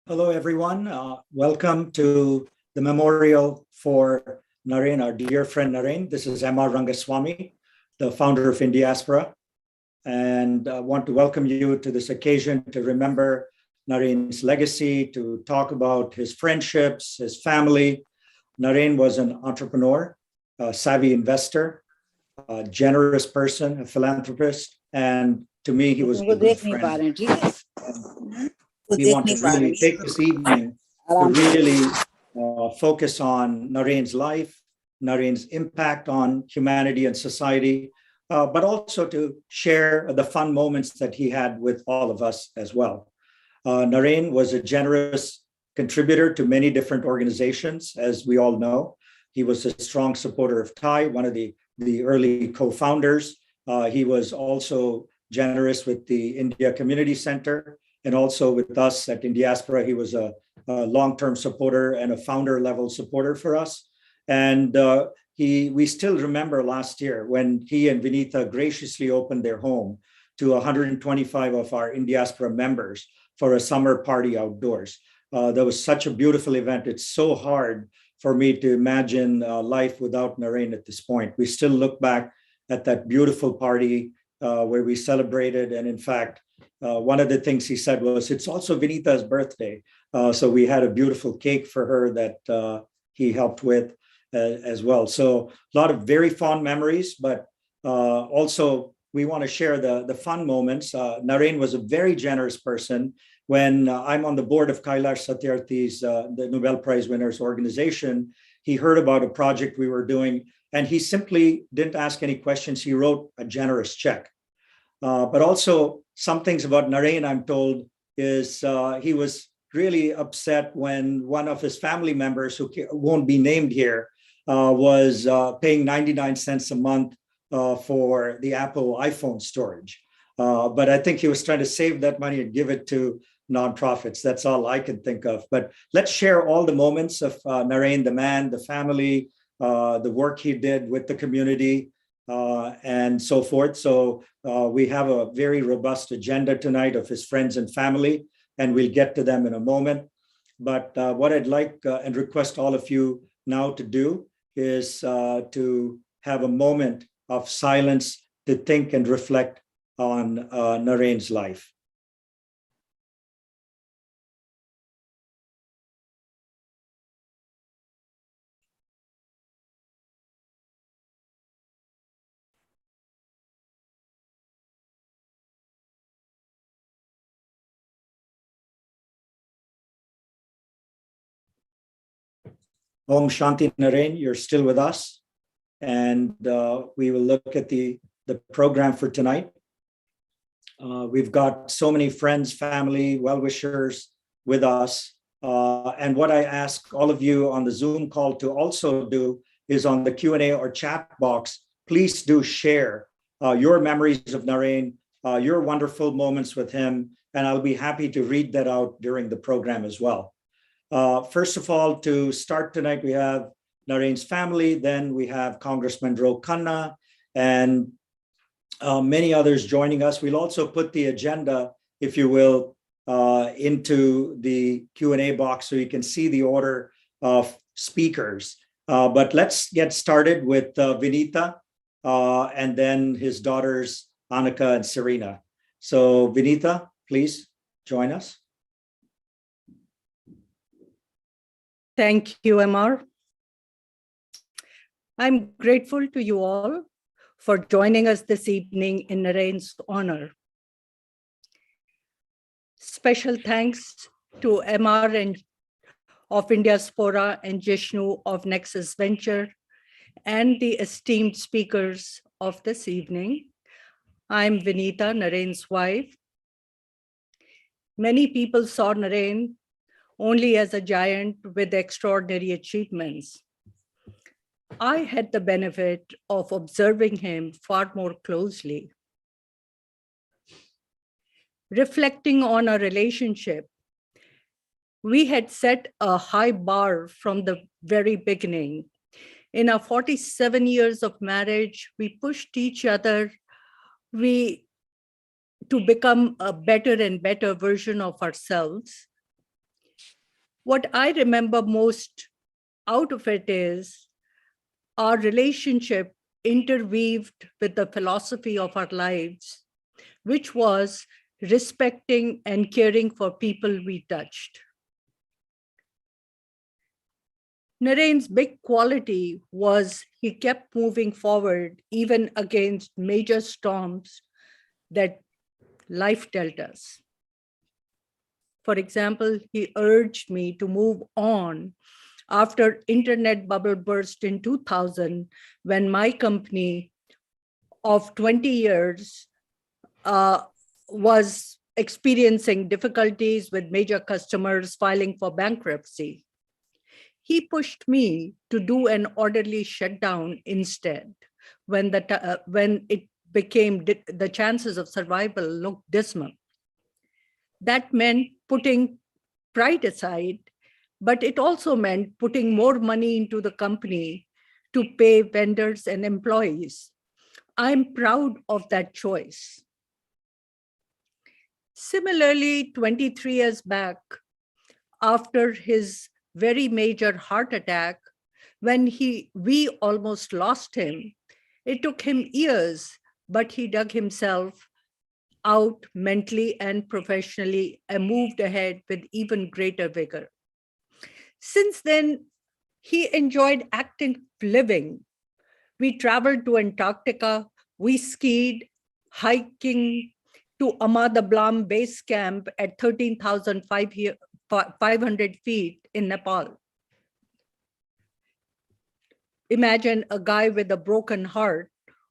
Hello, everyone. Welcome to the memorial for Naren, our dear friend Naren. This is M.R. Rangaswamy, the founder of Indiaspora, and I want to welcome you to this occasion to remember Naren's legacy, to talk about his friendships, his family. Naren was an entrepreneur, a savvy investor, a generous person, a philanthropist, and to me, he was a good friend. We want to really take this evening to really focus on Naren's life, Naren's impact on humanity and society, but also to share the fun moments that he had with all of us as well. Naren was a generous contributor to many different organizations, as we all know. He was a strong supporter of TIE, one of the early co-founders. He was also generous with the India Community Center, and also with us at Indiaspora. He was a long-term supporter and a founder-level supporter for us. And we still remember last year when he and Vinita graciously opened their home to 125 of our Indiaspora members for a summer party outdoors. That was such a beautiful event. It's so hard for me to imagine life without Naren at this point. We still look back at that beautiful party where we celebrated. And in fact, one of the things he said was, it's also Vinita's birthday. So we had a beautiful cake for her that he helped with as well. So a lot of very fond memories, but also we want to share the fun moments. Naren was a very generous person. When I'm on the board of Kailash Satyarthi's, the Nobel Prize winners organization, he heard about a project we were doing, and he simply didn't ask any questions. He wrote a generous check. But also some things about Naren, I'm told, is he was really upset when one of his family members, who won't be named here, was paying 99 cents a month for the Apple iPhone storage. But I think he was trying to save that money and give it to nonprofits. That's all I can think of. But let's share all the moments of Naren, the man, the family, the work he did with the community, and so forth. So we have a very robust agenda tonight of his friends and family, and we'll get to them in a moment. But what I'd like and request all of you now to do is to have a moment of silence to think and reflect on Naren's life. Om Shanti Naren, you're still with us. And we will look at the program for tonight. We've got so many friends, family, well-wishers with us. And what I ask all of you on the Zoom call to also do is on the Q&A or chat box, please do share your memories of Naren, your wonderful moments with him, and I'll be happy to read that out during the program as well. First of all, to start tonight, we have Naren's family, then we have Congressman Ro Khanna, and many others joining us. We'll also put the agenda, if you will, into the Q&A box so you can see the order of speakers. But let's get started with Vinita and then his daughters, Annika and Serena. So Vinita, please join us. Thank you, MR. I'm grateful to you all for joining us this evening in Naren's honor. Special thanks to MR and of Indiaspora and Jishnu of Nexus Venture and the esteemed speakers of this evening. I'm Vinita, Naren's wife. Many people saw Naren only as a giant with extraordinary achievements. I had the benefit of observing him far more closely. Reflecting on our relationship, we had set a high bar from the very beginning. In our 47 years of marriage, we pushed each other to become a better and better version of ourselves. What I remember most out of it is our relationship interweaved with the philosophy of our lives, which was respecting and caring for people we touched. Naren's big quality was he kept moving forward even against major storms that life dealt us. For example, he urged me to move on after internet bubble burst in 2000, when my company of 20 years was experiencing difficulties with major customers filing for bankruptcy. He pushed me to do an orderly shutdown instead when it became the chances of survival looked dismal. That meant putting pride aside, but it also meant putting more money into the company to pay vendors and employees. I'm proud of that choice. Similarly, 23 years back, after his very major heart attack, when we almost lost him, it took him years, but he dug himself out mentally and professionally and moved ahead with even greater vigor. Since then, he enjoyed active living. We traveled to Antarctica, we skied, hiking to Ahmad-Ablam base camp at 13,500 feet in Nepal. Imagine a guy with a broken heart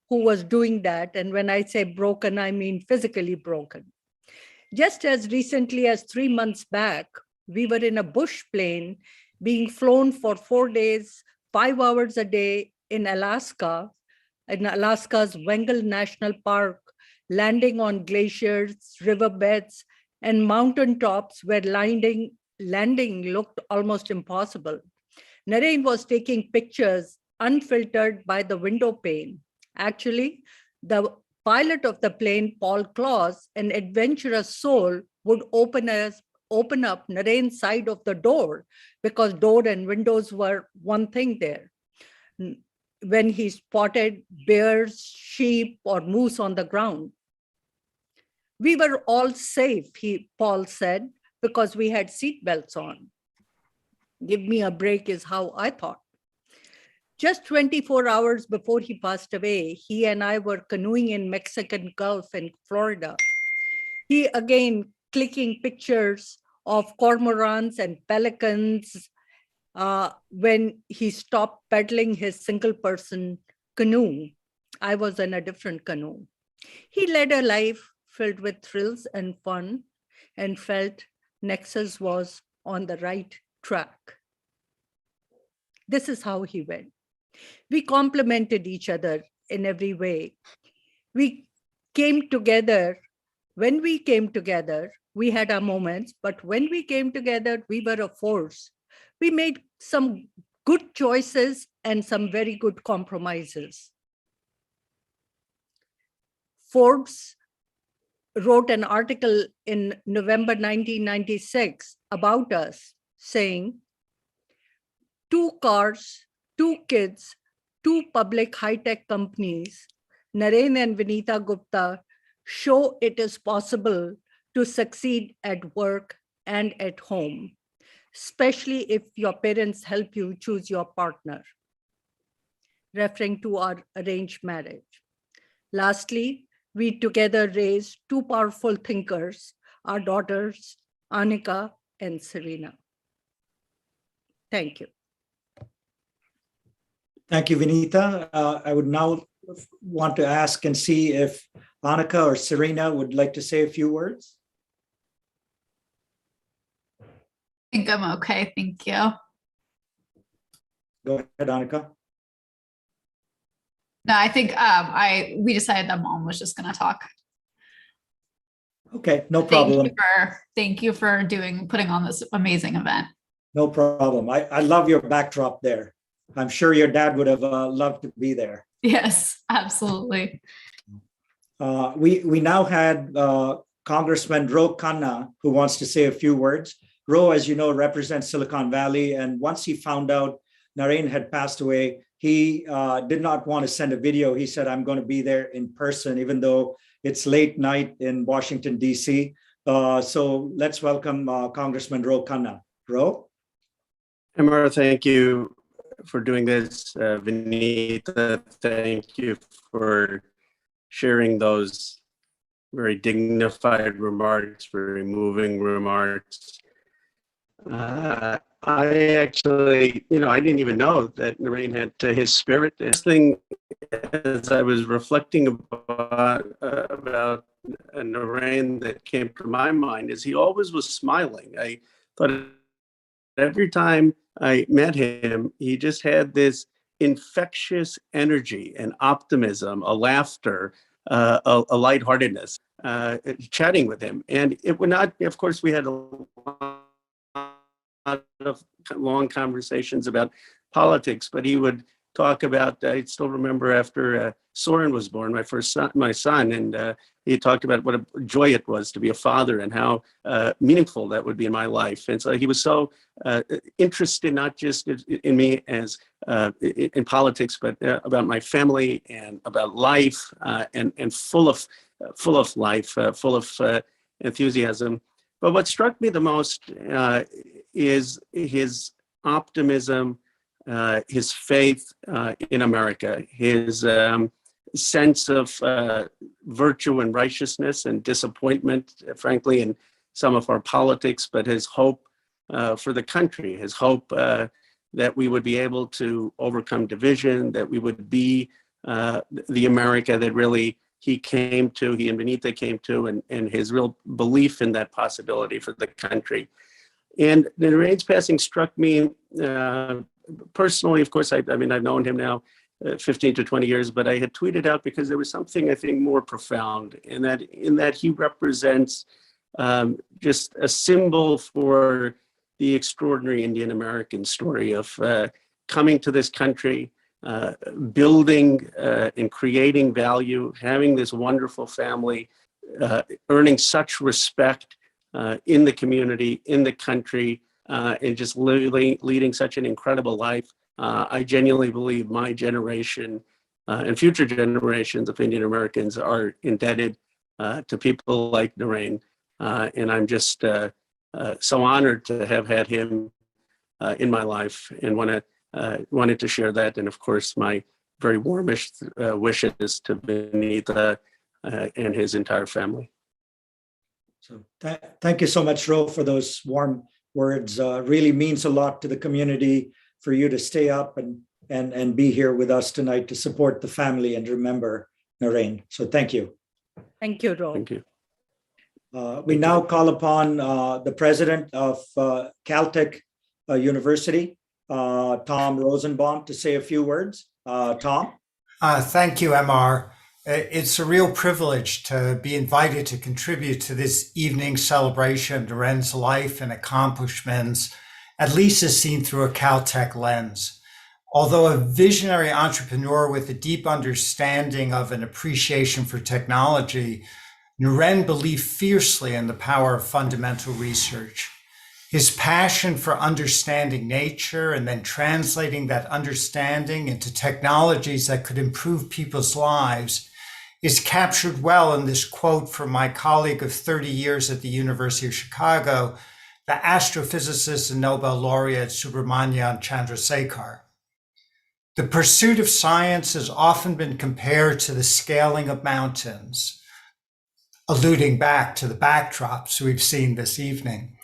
who was doing that. And when I say broken, I mean physically broken. Just as recently as 3 months back, we were in a bush plane being flown for 4 days, 5 hours a day in Alaska's Wrangell National Park, landing on glaciers, riverbeds, and mountaintops where landing looked almost impossible. Naren was taking pictures unfiltered by the window pane. Actually, the pilot of the plane, Paul Claus, an adventurous soul, would open up Naren's side of the door because door and windows were one thing there. When he spotted bears, sheep, or moose on the ground. We were all safe, Paul said, because we had seatbelts on. Give me a break is how I thought. Just 24 hours before he passed away, he and I were canoeing in Mexican Gulf in Florida. He again clicking pictures of cormorants and pelicans when he stopped pedaling his single-person canoe. I was in a different canoe. He led a life filled with thrills and fun and felt Nexus was on the right track. This is how he went. We complemented each other in every way. We came together. When we came together, we had our moments, but when we came together, we were a force. We made some good choices and some very good compromises. Forbes wrote an article in November 1996 about us saying, 2 cars, 2 kids, 2 public high-tech companies, Naren and Vinita Gupta, show it is possible to succeed at work and at home, especially if your parents help you choose your partner, referring to our arranged marriage. Lastly, we together raised 2 powerful thinkers, our daughters, Annika and Serena. Thank you. Thank you, Vinita. I would now want to ask and see if Annika or Serena would like to say a few words. I think I'm okay, thank you. Go ahead, Annika. No, I think we decided that Mom was just going to talk. Okay, no problem. Thank you for putting on this amazing event. No problem. I love your backdrop there. I'm sure your dad would have loved to be there. Yes, absolutely. We now had Congressman Ro Khanna, who wants to say a few words. Ro, as you know, represents Silicon Valley. And once he found out Naren had passed away, he did not want to send a video. He said, I'm going to be there in person, even though it's late night in Washington, D.C. So let's welcome Congressman Ro Khanna. Ro? Amar, thank you for doing this. Vinita, thank you for sharing those very dignified remarks, very moving remarks. I actually, I didn't even know that Naren had his spirit. This thing, as I was reflecting about Naren, that came to my mind is he always was smiling. I thought every time I met him, he just had this infectious energy and optimism, a laughter, a lightheartedness, chatting with him. And it would not, of course, we had a lot of long conversations about politics, but he would talk about, I still remember after Soren was born, my son, and he talked about what a joy it was to be a father and how meaningful that would be in my life. And so he was so interested, not just in me as in politics, but about my family and about life, and full of life, full of enthusiasm. But what struck me the most is his optimism, his faith in America, his sense of virtue and righteousness and disappointment, frankly, in some of our politics, but his hope for the country, his hope that we would be able to overcome division, that we would be the America that really he and Benita came to, and his real belief in that possibility for the country. And Naren's passing struck me personally. Of course, I've known him now 15 to 20 years, but I had tweeted out because there was something I think more profound in that he represents just a symbol for the extraordinary Indian American story of coming to this country, building and creating value, having this wonderful family, earning such respect in the community, in the country, and just leading such an incredible life. I genuinely believe my generation and future generations of Indian Americans are indebted to people like Naren. And I'm just so honored to have had him in my life, and wanted to share that. And of course, my very warmest wishes to Benita and his entire family. So thank you so much, Ro, for those warm words. Really means a lot to the community for you to stay up and be here with us tonight to support the family and remember Naren. So thank you. Thank you, Ro. Thank you. We now call upon the president of Caltech University, Tom Rosenbaum, to say a few words. Tom? Thank you, MR. It's a real privilege to be invited to contribute to this evening's celebration of Naren's life and accomplishments, at least as seen through a Caltech lens. Although a visionary entrepreneur with a deep understanding of an appreciation for technology, Naren believed fiercely in the power of fundamental research. His passion for understanding nature and then translating that understanding into technologies that could improve people's lives is captured well in this quote from my colleague of 30 years at the University of Chicago, the astrophysicist and Nobel laureate Subramanian Chandrasekhar. The pursuit of science has often been compared to the scaling of mountains, alluding back to the backdrops we've seen this evening.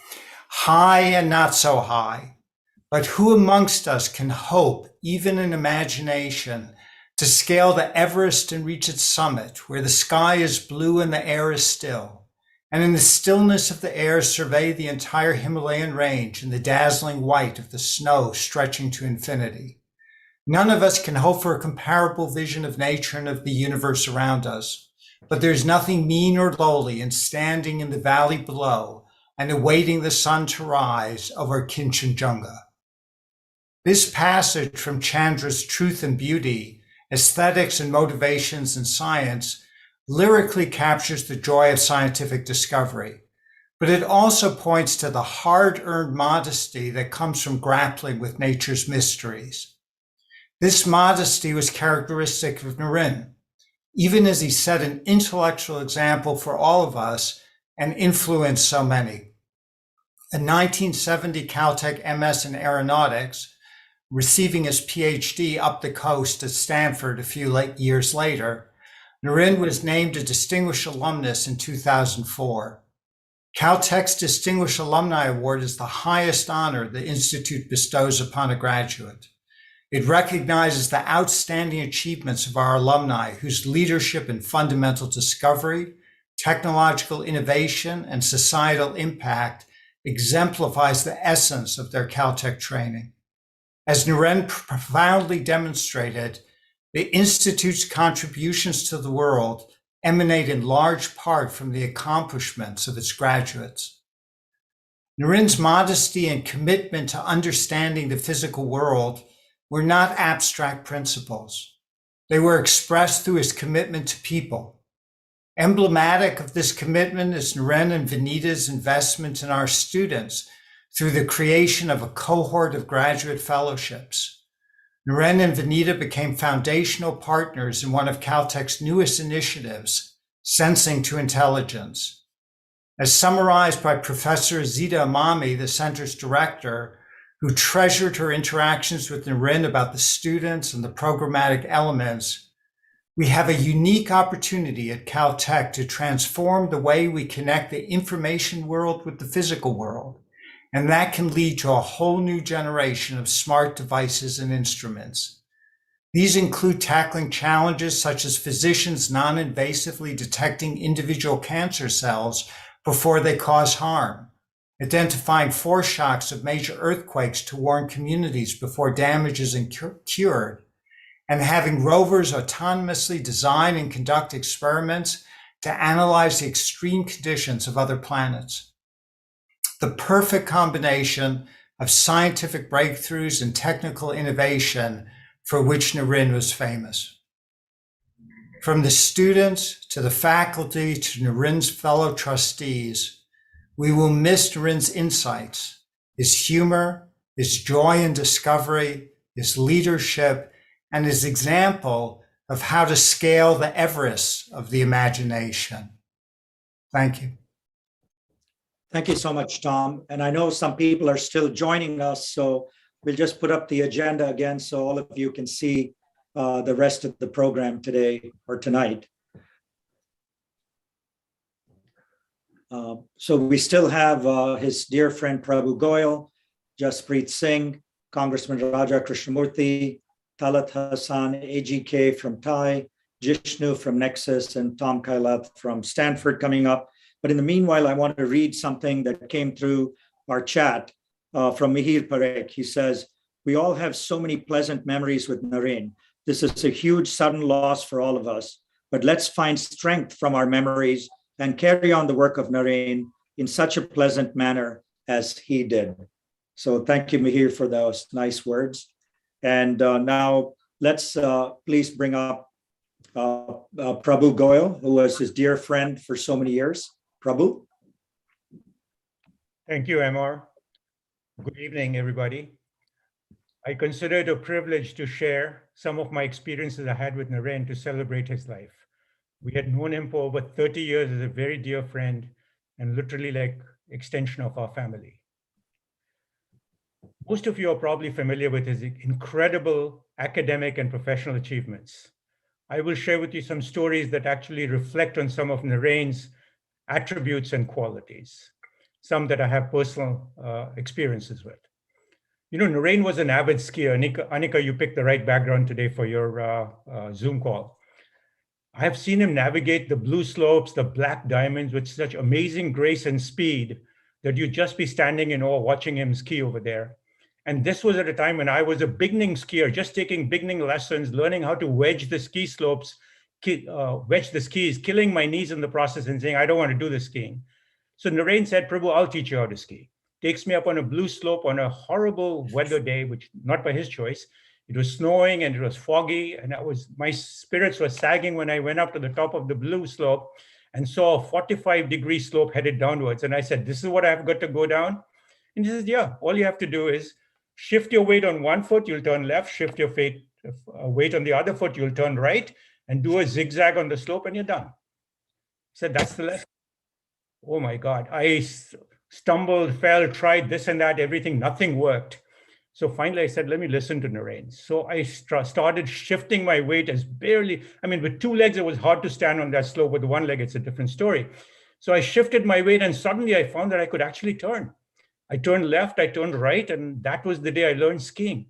High and not so high, but who amongst us can hope, even in imagination, to scale the Everest and reach its summit, where the sky is blue and the air is still, and in the stillness of the air survey the entire Himalayan range in the dazzling white of the snow stretching to infinity? None of us can hope for a comparable vision of nature and of the universe around us, but there's nothing mean or lowly in standing in the valley below and awaiting the sun to rise over Kinchenjunga. This passage from Chandra's Truth and Beauty, Aesthetics and Motivations in Science, lyrically captures the joy of scientific discovery, but it also points to the hard-earned modesty that comes from grappling with nature's mysteries. This modesty was characteristic of Naren, even as he set an intellectual example for all of us and influenced so many. A 1970 Caltech MS in aeronautics, receiving his PhD up the coast at Stanford a few years later, Naren was named a Distinguished Alumnus in 2004. Caltech's Distinguished Alumni Award is the highest honor the Institute bestows upon a graduate. It recognizes the outstanding achievements of our alumni whose leadership in fundamental discovery, technological innovation, and societal impact exemplifies the essence of their Caltech training. As Naren profoundly demonstrated, the Institute's contributions to the world emanate in large part from the accomplishments of its graduates. Naren's modesty and commitment to understanding the physical world were not abstract principles. They were expressed through his commitment to people. Emblematic of this commitment is Naren and Vinita's investment in our students through the creation of a cohort of graduate fellowships. Naren and Vinita became foundational partners in one of Caltech's newest initiatives, Sensing to Intelligence. As summarized by Professor Zita Amami, the center's director, who treasured her interactions with Naren about the students and the programmatic elements, we have a unique opportunity at Caltech to transform the way we connect the information world with the physical world, and that can lead to a whole new generation of smart devices and instruments. These include tackling challenges such as physicians non-invasively detecting individual cancer cells before they cause harm, identifying foreshocks of major earthquakes to warn communities before damage is cured, and having rovers autonomously design and conduct experiments to analyze the extreme conditions of other planets. The perfect combination of scientific breakthroughs and technical innovation for which Naren was famous. From the students to the faculty to Naren's fellow trustees, we will miss Naren's insights, his humor, his joy in discovery, his leadership, and his example of how to scale the Everest of the imagination. Thank you. Thank you so much, Tom. And I know some people are still joining us, so we'll just put up the agenda again so all of you can see the rest of the program today or tonight. So we still have his dear friend Prabhu Goyal, Jaspreet Singh, Congressman Raja Krishnamurthy, Talat Hassan, AGK from TAI, Jishnu from Nexus, and Tom Kailath from Stanford coming up. But in the meanwhile, I want to read something that came through our chat from Mihir Parekh. He says, "We all have so many pleasant memories with Naren. This is a huge sudden loss for all of us, but let's find strength from our memories and carry on the work of Naren in such a pleasant manner as he did." So thank you, Mihir, for those nice words. And now let's please bring up Prabhu Goyal, who was his dear friend for so many years. Prabhu. Thank you, Amar. Good evening, everybody. I consider it a privilege to share some of my experiences I had with Naren to celebrate his life. We had known him for over 30 years as a very dear friend and literally like extension of our family. Most of you are probably familiar with his incredible academic and professional achievements. I will share with you some stories that actually reflect on some of Naren's attributes and qualities, some that I have personal experiences with. You know, Naren was an avid skier. Anika, you picked the right background today for your Zoom call. I have seen him navigate the blue slopes, the black diamonds with such amazing grace and speed that you'd just be standing in awe watching him ski over there. And this was at a time when I was a beginning skier, just taking beginning lessons, learning how to wedge the ski slopes, wedge the skis, killing my knees in the process and saying, I don't want to do this skiing. So Naren said, Prabhu, I'll teach you how to ski. Takes me up on a blue slope on a horrible weather day, which not by his choice. It was snowing and it was foggy, and my spirits were sagging when I went up to the top of the blue slope. and saw a 45-degree slope headed downwards. And I said, this is what I've got to go down? And he says, yeah, all you have to do is shift your weight on one foot, you'll turn left, shift your weight on the other foot, you'll turn right, and do a zigzag on the slope, and you're done. He said, that's the lesson. Oh my God. I stumbled, fell, tried this and that, everything, nothing worked. So finally I said, let me listen to Naren. So I started shifting my weight as barely, I mean, with two legs, it was hard to stand on that slope. With one leg, it's a different story. So I shifted my weight, and suddenly I found that I could actually turn. I turned left, I turned right, and that was the day I learned skiing.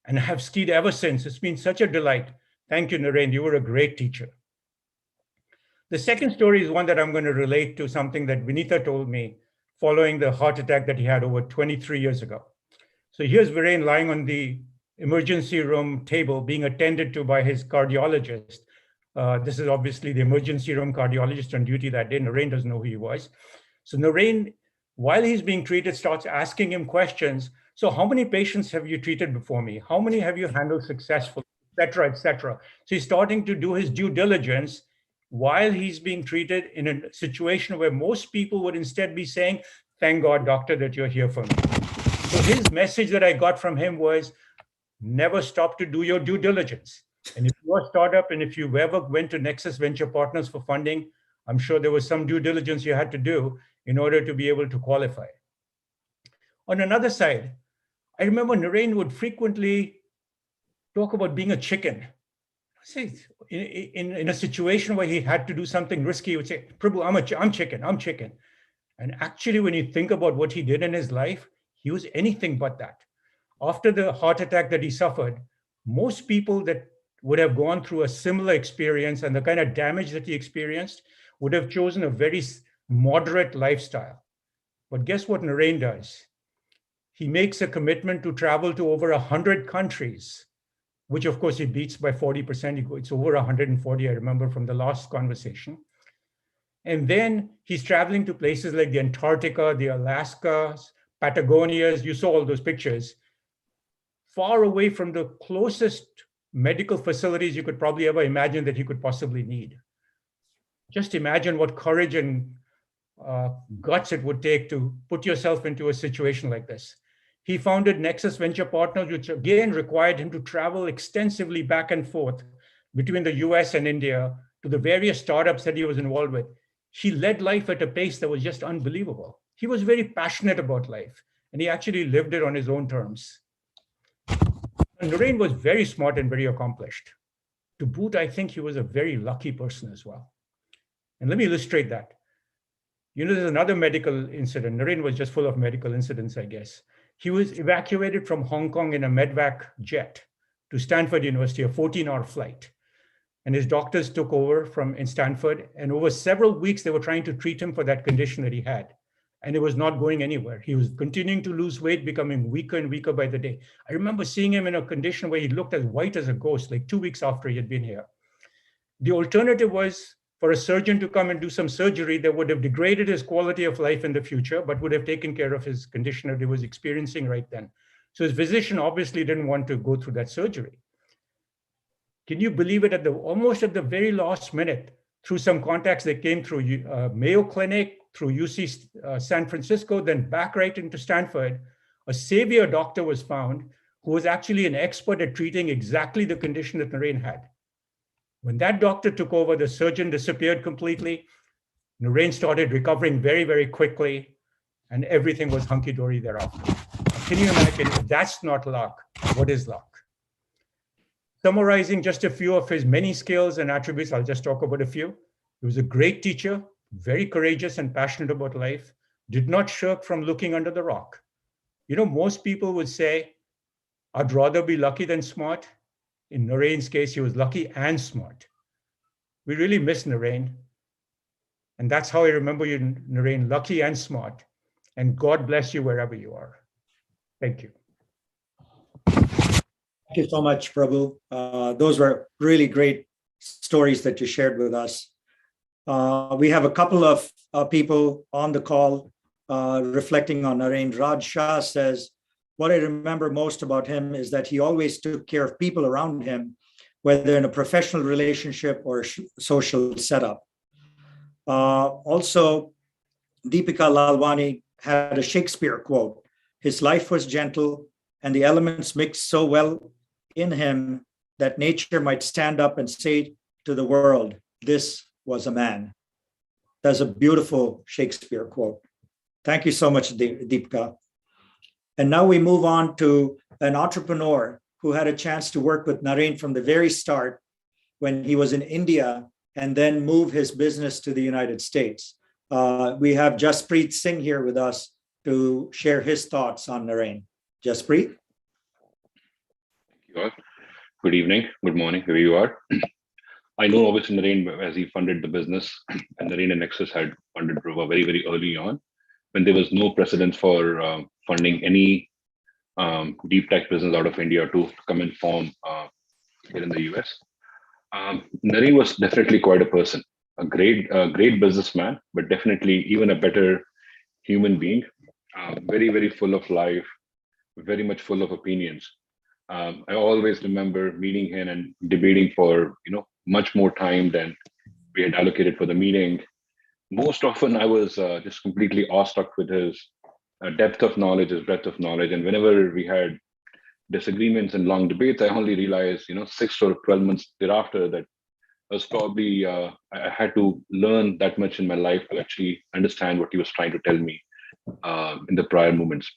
And I have skied ever since. It's been such a delight. Thank you, Naren. You were a great teacher. The second story is one that I'm going to relate to something that Vinitha told me following the heart attack that he had over 23 years ago. So here's Viren lying on the emergency room table being attended to by his cardiologist. This is obviously the emergency room cardiologist on duty that day. Naren doesn't know who he was. So Naren, while he's being treated, starts asking him questions. So how many patients have you treated before me? How many have you handled successfully, et cetera, et cetera. So he's starting to do his due diligence while he's being treated in a situation where most people would instead be saying, thank God, doctor, that you're here for me. So his message that I got from him was, never stop to do your due diligence. And if you're a startup, and if you ever went to Nexus Venture Partners for funding, I'm sure there was some due diligence you had to do in order to be able to qualify. On another side, I remember Naren would frequently talk about being a chicken. In a situation where he had to do something risky, he would say, Prabhu, I'm chicken. And actually, when you think about what he did in his life, he was anything but that. After the heart attack that he suffered, most people that would have gone through a similar experience and the kind of damage that he experienced would have chosen a very moderate lifestyle. But guess what Naren does? He makes a commitment to travel to over 100 countries, which of course he beats by 40%. It's over 140, I remember from the last conversation. And then he's traveling to places like the Antarctica, the Alaskas, Patagonias. You saw all those pictures. Far away from the closest medical facilities you could probably ever imagine that he could possibly need. Just imagine what courage and guts it would take to put yourself into a situation like this. He founded Nexus Venture Partners, which again required him to travel extensively back and forth between the US and India to the various startups that he was involved with. He led life at a pace that was just unbelievable. He was very passionate about life, and he actually lived it on his own terms. And Naren was very smart and very accomplished. To boot, I think he was a very lucky person as well. And let me illustrate that. You know, there's another medical incident. Naren was just full of medical incidents, I guess. He was evacuated from Hong Kong in a medvac jet to Stanford University, a 14-hour flight. And his doctors took over in Stanford. And over several weeks, they were trying to treat him for that condition that he had. And it was not going anywhere. He was continuing to lose weight, becoming weaker and weaker by the day. I remember seeing him in a condition where he looked as white as a ghost, like 2 weeks after he had been here. The alternative was for a surgeon to come and do some surgery that would have degraded his quality of life in the future, but would have taken care of his condition that he was experiencing right then. So his physician obviously didn't want to go through that surgery. Can you believe it? Almost at the very last minute, through some contacts that came through Mayo Clinic, through UC San Francisco, then back right into Stanford, a savior doctor was found who was actually an expert at treating exactly the condition that Naren had. When that doctor took over, the surgeon disappeared completely. Naren started recovering very, very quickly, and everything was hunky-dory thereafter. Can you imagine, if that's not luck, what is luck? Summarizing just a few of his many skills and attributes, I'll just talk about a few. He was a great teacher, very courageous and passionate about life, did not shirk from looking under the rock. You know, most people would say, I'd rather be lucky than smart. In Naren's case, he was lucky and smart. We really miss Naren. And that's how I remember you, Naren, lucky and smart. And God bless you wherever you are. Thank you. Thank you so much, Prabhu. Those were really great stories that you shared with us. We have a couple of people on the call reflecting on Naren. Raj Shah says, what I remember most about him is that he always took care of people around him, whether in a professional relationship or social setup. Also, Deepika Lalwani had a Shakespeare quote: "His life was gentle, and the elements mixed so well in him that nature might stand up and say to the world, 'This was a man.'" That's a beautiful Shakespeare quote. Thank you so much, Deepika. And now we move on to an entrepreneur who had a chance to work with Naren from the very start when he was in India and then move his business to the United States. We have Jaspreet Singh here with us to share his thoughts on Naren. Jaspreet? Thank you all. Good evening, good morning, wherever you are. I know obviously Naren as he funded the business, and Naren and Nexus had funded Dhruva very, very early on when there was no precedence for funding any deep tech business out of India to come and form here in the US. Naren was definitely quite a person, a great businessman, but definitely even a better human being, very, very full of life, very much full of opinions. I always remember meeting him and debating for much more time than we had allocated for the meeting. Most often, I was just completely awestruck with his depth of knowledge, his breadth of knowledge, and whenever we had disagreements and long debates, I only realized 6 or 12 months thereafter that I was probably I had to learn that much in my life to actually understand what he was trying to tell me in the prior moments.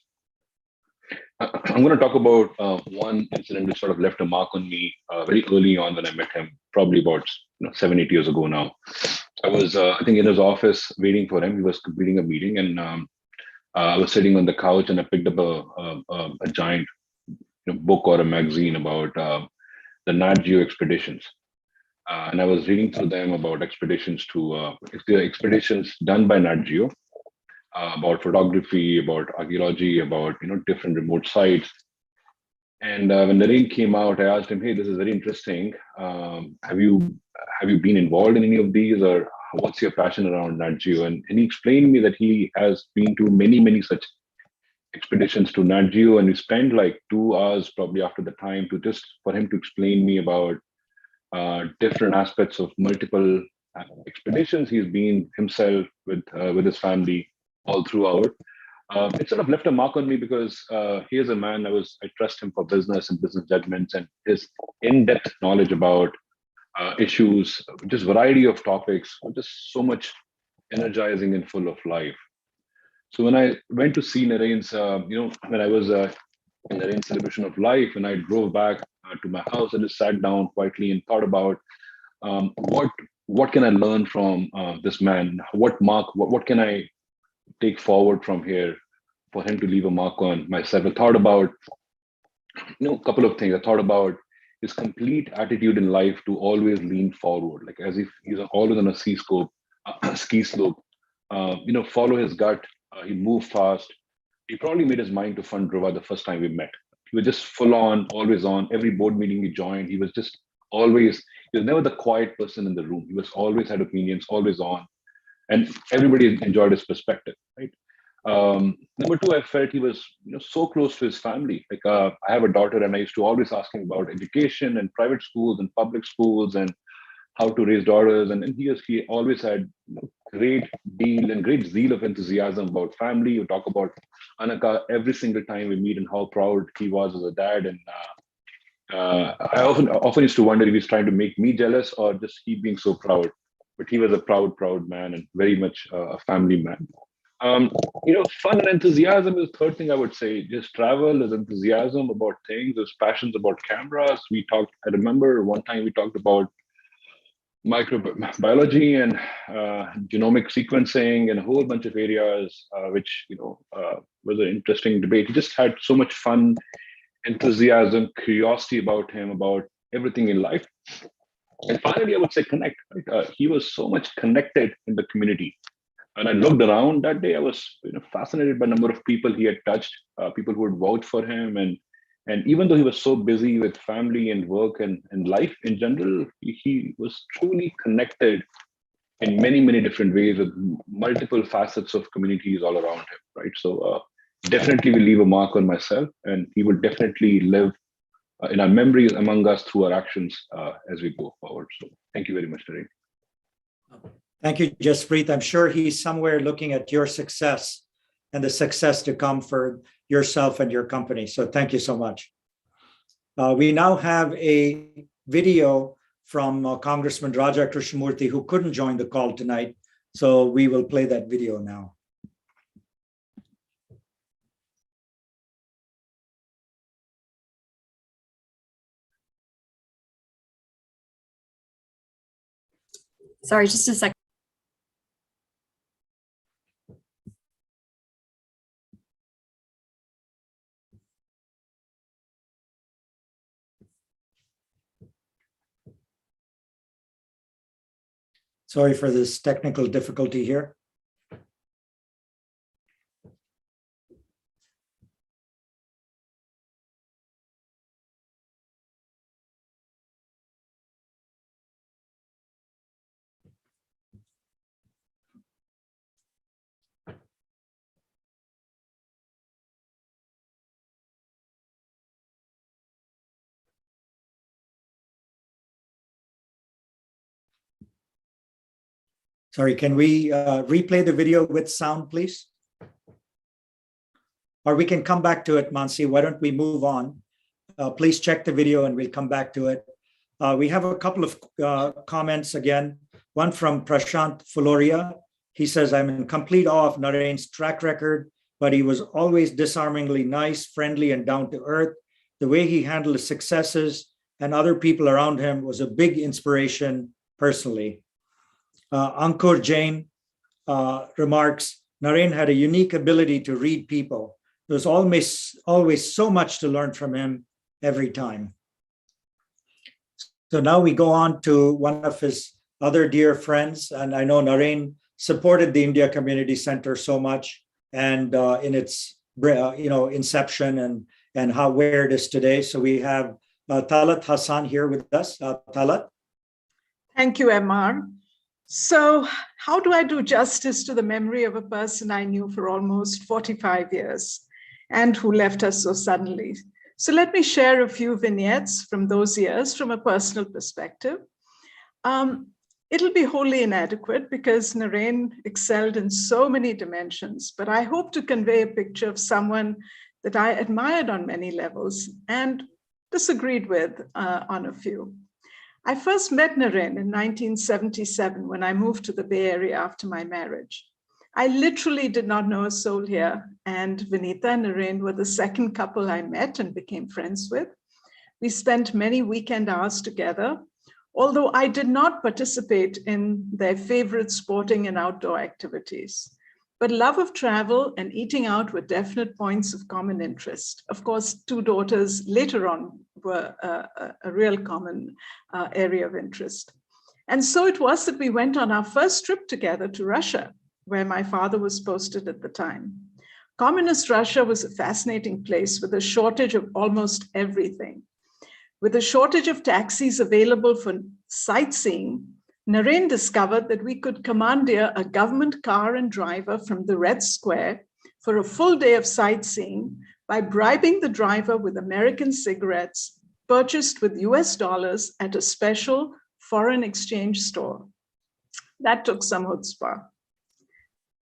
I'm going to talk about one incident which sort of left a mark on me very early on when I met him, probably about 7-8 years ago now. I was, I think, in his office waiting for him. He was completing a meeting, and I was sitting on the couch, and I picked up a giant book or a magazine about the Nat Geo expeditions. And I was reading through them about expeditions to expeditions done by Nat Geo, about photography, about archaeology, about different remote sites. And when Naren came out, I asked him, "Hey, this is very interesting. Have you been involved in any of these, or what's your passion around Nat Geo?" And he explained to me that he has been to many such expeditions to Nat Geo, and we spent like 2 hours probably after the time for him to explain me about different aspects of multiple expeditions he's been himself with his family all throughout. It sort of left a mark on me because he is a man I trust him for business and business judgments, and his in-depth knowledge about issues, just variety of topics, just so much energizing and full of life. So when I went to see Naren's, when I was in Naren's celebration of life, and I drove back to my house, I just sat down quietly and thought about what can I learn from this man? What can I take forward from here for him to leave a mark on myself? I thought about a couple of things. I thought about his complete attitude in life to always lean forward, like as if he's always on a ski slope. Follow his gut. He moved fast. He probably made his mind to fund Dhruva the first time we met. He was just full on, always on. Every board meeting he joined, he was never the quiet person in the room. He was always had opinions, always on. And everybody enjoyed his perspective, right? Number two, I felt he was so close to his family. Like I have a daughter, and I used to always ask him about education and private schools and public schools and how to raise daughters. And he always had great deal and great zeal of enthusiasm about family. We talk about Anaka every single time we meet and how proud he was as a dad. And I often used to wonder if he's trying to make me jealous or just he being so proud. But he was a proud man and very much a family man. Fun and enthusiasm is the third thing I would say. Just travel, his enthusiasm about things, his passions about cameras. I remember one time we talked about microbiology and genomic sequencing and a whole bunch of areas, which was an interesting debate. He just had so much fun, enthusiasm, curiosity about him, about everything in life. And finally, I would say connect. Right? He was so much connected in the community. And I looked around that day, I was fascinated by the number of people he had touched, people who would vouch for him. And even though he was so busy with family and work and life in general, he was truly connected in many different ways with multiple facets of communities all around him, right? So definitely will leave a mark on myself, and he will definitely live in our memories among us through our actions as we go forward. So thank you very much, Naren. Thank you, Jaspreet. I'm sure he's somewhere looking at your success and the success to come for yourself and your company. So thank you so much. We now have a video from Congressman Raja Krishnamurthy, who couldn't join the call tonight. So we will play that video now. Sorry, just a second. Sorry for this technical difficulty here. Sorry, can we replay the video with sound, please? Or we can come back to it, Mansi. Why don't we move on? Please check the video and we'll come back to it. We have a couple of comments again. One from Prashant Fuloria. He says, I'm in complete awe of Naren's track record, but he was always disarmingly nice, friendly, and down to earth. The way he handled his successes and other people around him was a big inspiration personally. Ankur Jain remarks, Naren had a unique ability to read people. There was always so much to learn from him every time. So now we go on to one of his other dear friends, and I know Naren supported the India Community Center so much, and in its inception and where it is today. So we have Talat Hassan here with us. Talat. Thank you, MR. So how do I do justice to the memory of a person I knew for almost 45 years and who left us so suddenly? So let me share a few vignettes from those years from a personal perspective. It'll be wholly inadequate because Naren excelled in so many dimensions, but I hope to convey a picture of someone that I admired on many levels and disagreed with on a few. I first met Naren in 1977 when I moved to the Bay Area after my marriage. I literally did not know a soul here, and Vinita and Naren were the second couple I met and became friends with. We spent many weekend hours together, although I did not participate in their favorite sporting and outdoor activities. But love of travel and eating out were definite points of common interest. Of course, two daughters later on were a real common area of interest. And so it was that we went on our first trip together to Russia, where my father was posted at the time. Communist Russia was a fascinating place with a shortage of almost everything. With a shortage of taxis available for sightseeing, Naren discovered that we could commandeer a government car and driver from the Red Square for a full day of sightseeing by bribing the driver with American cigarettes purchased with US dollars at a special foreign exchange store. That took some chutzpah.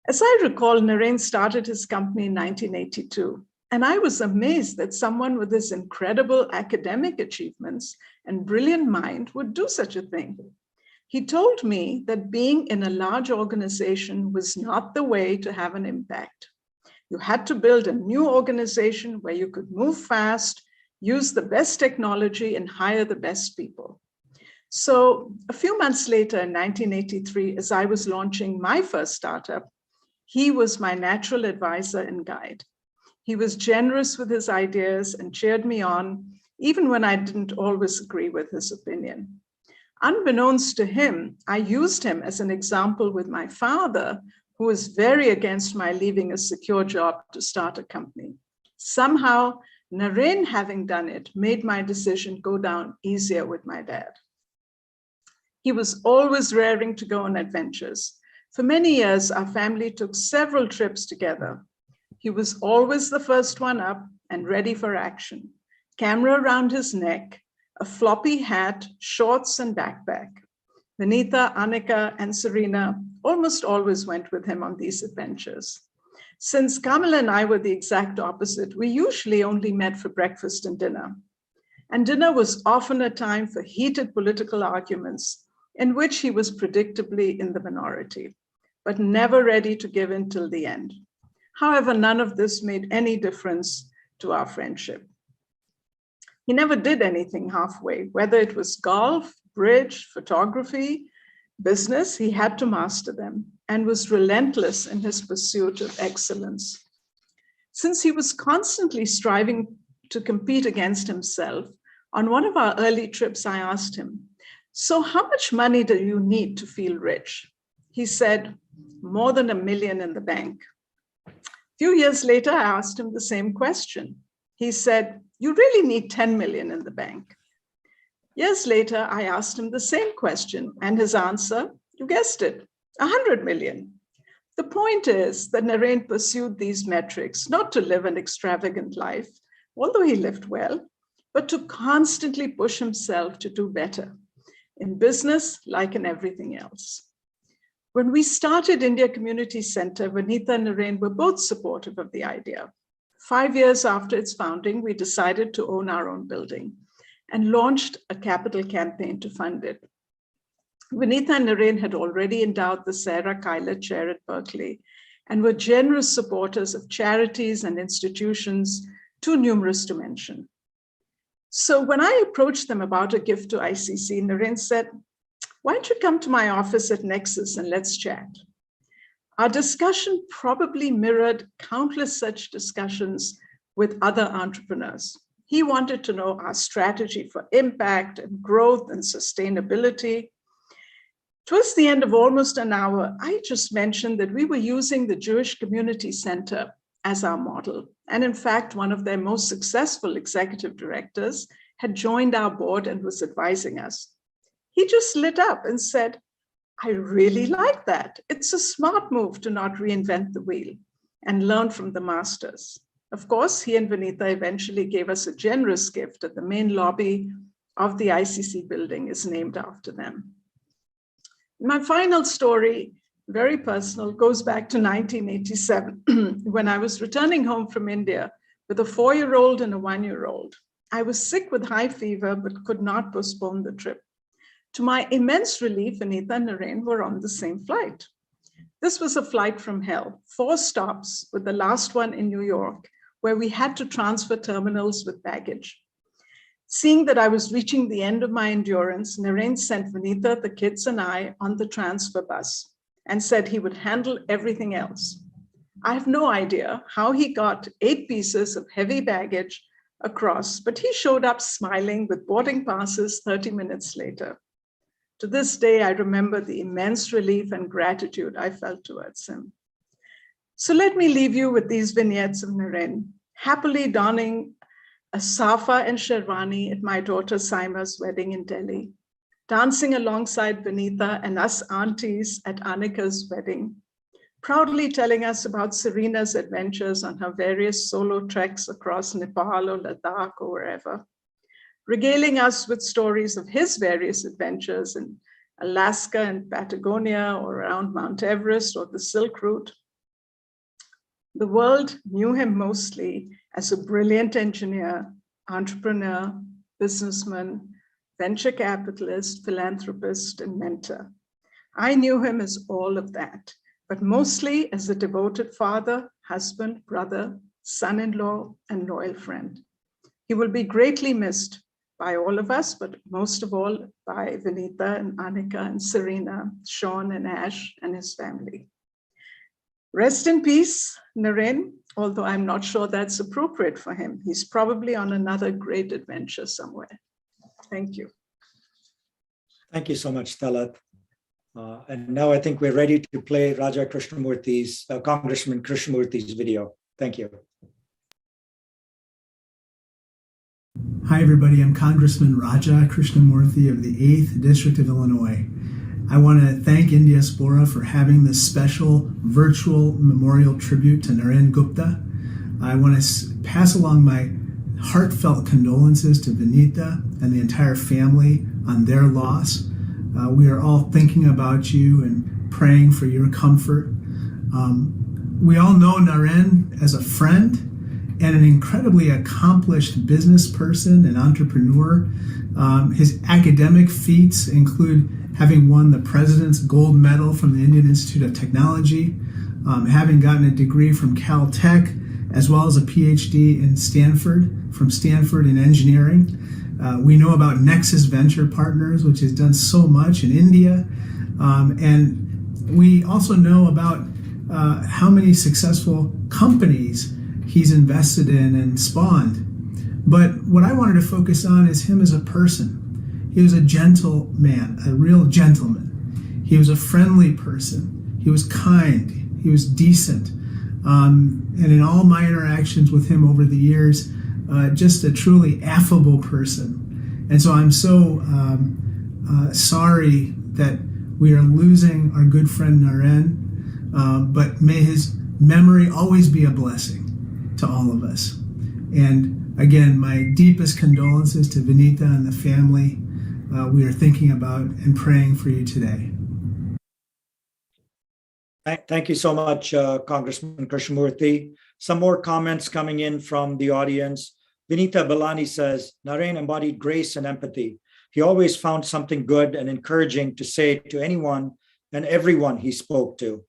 As I recall, Naren started his company in 1982, and I was amazed that someone with his incredible academic achievements and brilliant mind would do such a thing. He told me that being in a large organization was not the way to have an impact. You had to build a new organization where you could move fast, use the best technology, and hire the best people. So a few months later in 1983, as I was launching my first startup, he was my natural advisor and guide. He was generous with his ideas and cheered me on, even when I didn't always agree with his opinion. Unbeknownst to him, I used him as an example with my father, who was very against my leaving a secure job to start a company. Somehow, Naren having done it made my decision go down easier with my dad. He was always raring to go on adventures. For many years, our family took several trips together. He was always the first one up and ready for action. Camera around his neck, a floppy hat, shorts, and backpack. Vinita, Annika, and Serena almost always went with him on these adventures. Since Kamala and I were the exact opposite, we usually only met for breakfast and dinner. And dinner was often a time for heated political arguments in which he was predictably in the minority, but never ready to give in till the end. However, none of this made any difference to our friendship. He never did anything halfway, whether it was golf, bridge, photography, business, he had to master them and was relentless in his pursuit of excellence. Since he was constantly striving to compete against himself, on one of our early trips, I asked him, "So how much money do you need to feel rich?" He said, "More than $1 million in the bank." A few years later, I asked him the same question. He said, "You really need 10 million in the bank." Years later, I asked him the same question, and his answer, you guessed it, 100 million. The point is that Naren pursued these metrics not to live an extravagant life, although he lived well, but to constantly push himself to do better in business, like in everything else. When we started India Community Center, Vinita and Naren were both supportive of the idea. 5 years after its founding, we decided to own our own building and launched a capital campaign to fund it. Vinita and Naren had already endowed the Sarah Kyler Chair at Berkeley and were generous supporters of charities and institutions too numerous to mention. So when I approached them about a gift to ICC, Naren said, "Why don't you come to my office at Nexus and let's chat?" Our discussion probably mirrored countless such discussions with other entrepreneurs. He wanted to know our strategy for impact and growth and sustainability. Towards the end of almost an hour, I just mentioned that we were using the Jewish Community Center as our model. And in fact, one of their most successful executive directors had joined our board and was advising us. He just lit up and said, "I really like that. It's a smart move to not reinvent the wheel and learn from the masters." Of course, he and Vinita eventually gave us a generous gift at the main lobby of the ICC building is named after them. My final story, very personal, goes back to 1987 when I was returning home from India with a 4-year-old and a 1-year-old. I was sick with high fever, but could not postpone the trip. To my immense relief, Vinita and Naren were on the same flight. This was a flight from hell, 4 stops, with the last one in New York, where we had to transfer terminals with baggage. Seeing that I was reaching the end of my endurance, Naren sent Vinita, the kids, and I on the transfer bus and said he would handle everything else. I have no idea how he got 8 pieces of heavy baggage across, but he showed up smiling with boarding passes 30 minutes later. To this day, I remember the immense relief and gratitude I felt towards him. So let me leave you with these vignettes of Naren, happily donning a safa and sherwani at my daughter Saima's wedding in Delhi, dancing alongside Vinita and us aunties at Annika's wedding, proudly telling us about Serena's adventures on her various solo treks across Nepal or Ladakh or wherever, regaling us with stories of his various adventures in Alaska and Patagonia or around Mount Everest or the Silk Route. The world knew him mostly as a brilliant engineer, entrepreneur, businessman, venture capitalist, philanthropist, and mentor. I knew him as all of that, but mostly as a devoted father, husband, brother, son-in-law, and loyal friend. He will be greatly missed by all of us, but most of all by Vinita and Annika and Serena, Sean and Ash and his family. Rest in peace, Naren, although I'm not sure that's appropriate for him. He's probably on another great adventure somewhere. Thank you. Thank you so much, Talat. And now I think we're ready to play Raja Krishnamurthy's, Congressman Krishnamurthy's video. Thank you. Hi, everybody. I'm Congressman Raja Krishnamurthy of the 8th District of Illinois. I want to thank Indiaspora for having this special virtual memorial tribute to Naren Gupta. I want to pass along my heartfelt condolences to Vinita and the entire family on their loss. We are all thinking about you and praying for your comfort. We all know Naren as a friend and an incredibly accomplished business person and entrepreneur. His academic feats include having won the President's Gold Medal from the Indian Institute of Technology, having gotten a degree from Caltech, as well as a PhD in Stanford in engineering. We know about Nexus Venture Partners, which has done so much in India. And we also know about how many successful companies he's invested in and spawned. But what I wanted to focus on is him as a person. He was a gentle man, a real gentleman. He was a friendly person. He was kind. He was decent. And in all my interactions with him over the years, just a truly affable person. And so I'm so sorry that we are losing our good friend Naren, but may his memory always be a blessing to all of us. And again, my deepest condolences to Vinita and the family. We are thinking about and praying for you today. Thank you so much, Congressman Krishnamurthy. Some more comments coming in from the audience. Vinita Balani says, Naren embodied grace and empathy. He always found something good and encouraging to say to anyone and everyone he spoke to.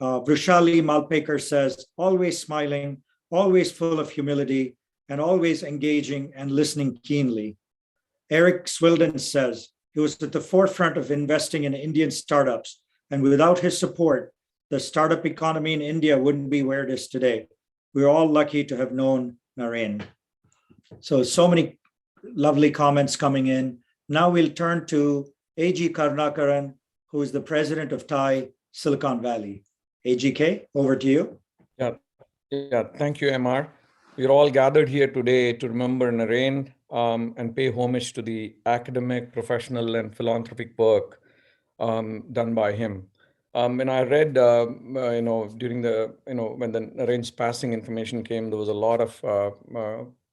Vrushali Malpekar says, always smiling, always full of humility, and always engaging and listening keenly. Eric Swilden says, he was at the forefront of investing in Indian startups, and without his support, the startup economy in India wouldn't be where it is today. We're all lucky to have known Naren. So many lovely comments coming in. Now we'll turn to A.G. Karnakaran, who is the president of TiE Silicon Valley. AGK, over to you. Yeah. Thank you, MR. We're all gathered here today to remember Naren and pay homage to the academic, professional, and philanthropic work done by him. When I read, during the, when the Naren's passing information came, there was a lot of,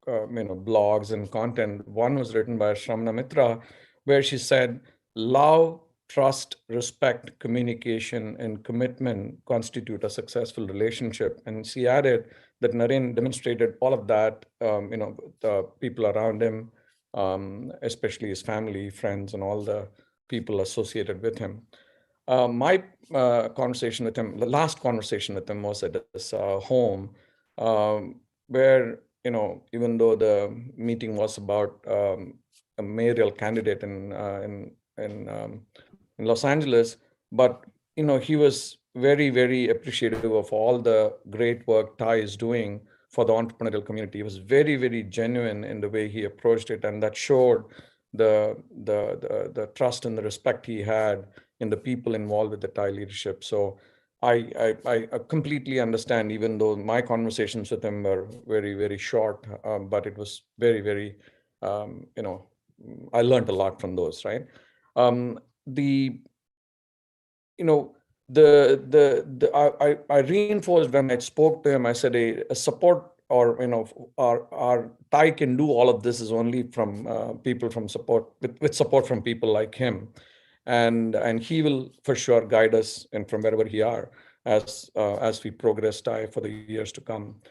blogs and content. One was written by Shramana Mitra, where she said, love, trust, respect, communication, and commitment constitute a successful relationship. And she added that Naren demonstrated all of that, the people around him, especially his family, friends, and all the people associated with him. My conversation with him, the last conversation with him was at his home, where, even though the meeting was about a mayoral candidate in Los Angeles, but, he was very, very appreciative of all the great work TiE is doing for the entrepreneurial community. He was very, very genuine in the way he approached it, and that showed the trust and the respect he had in the people involved with the TiE leadership. So I completely understand, even though my conversations with him were very, very short, but it was very, very, I learned a lot from those, right? I reinforced when I spoke to him, I said a support or, our TiE can do all of this is only from people from support, with support from people like him. And he will for sure guide us and from wherever we are as we progress TiE for the years to come.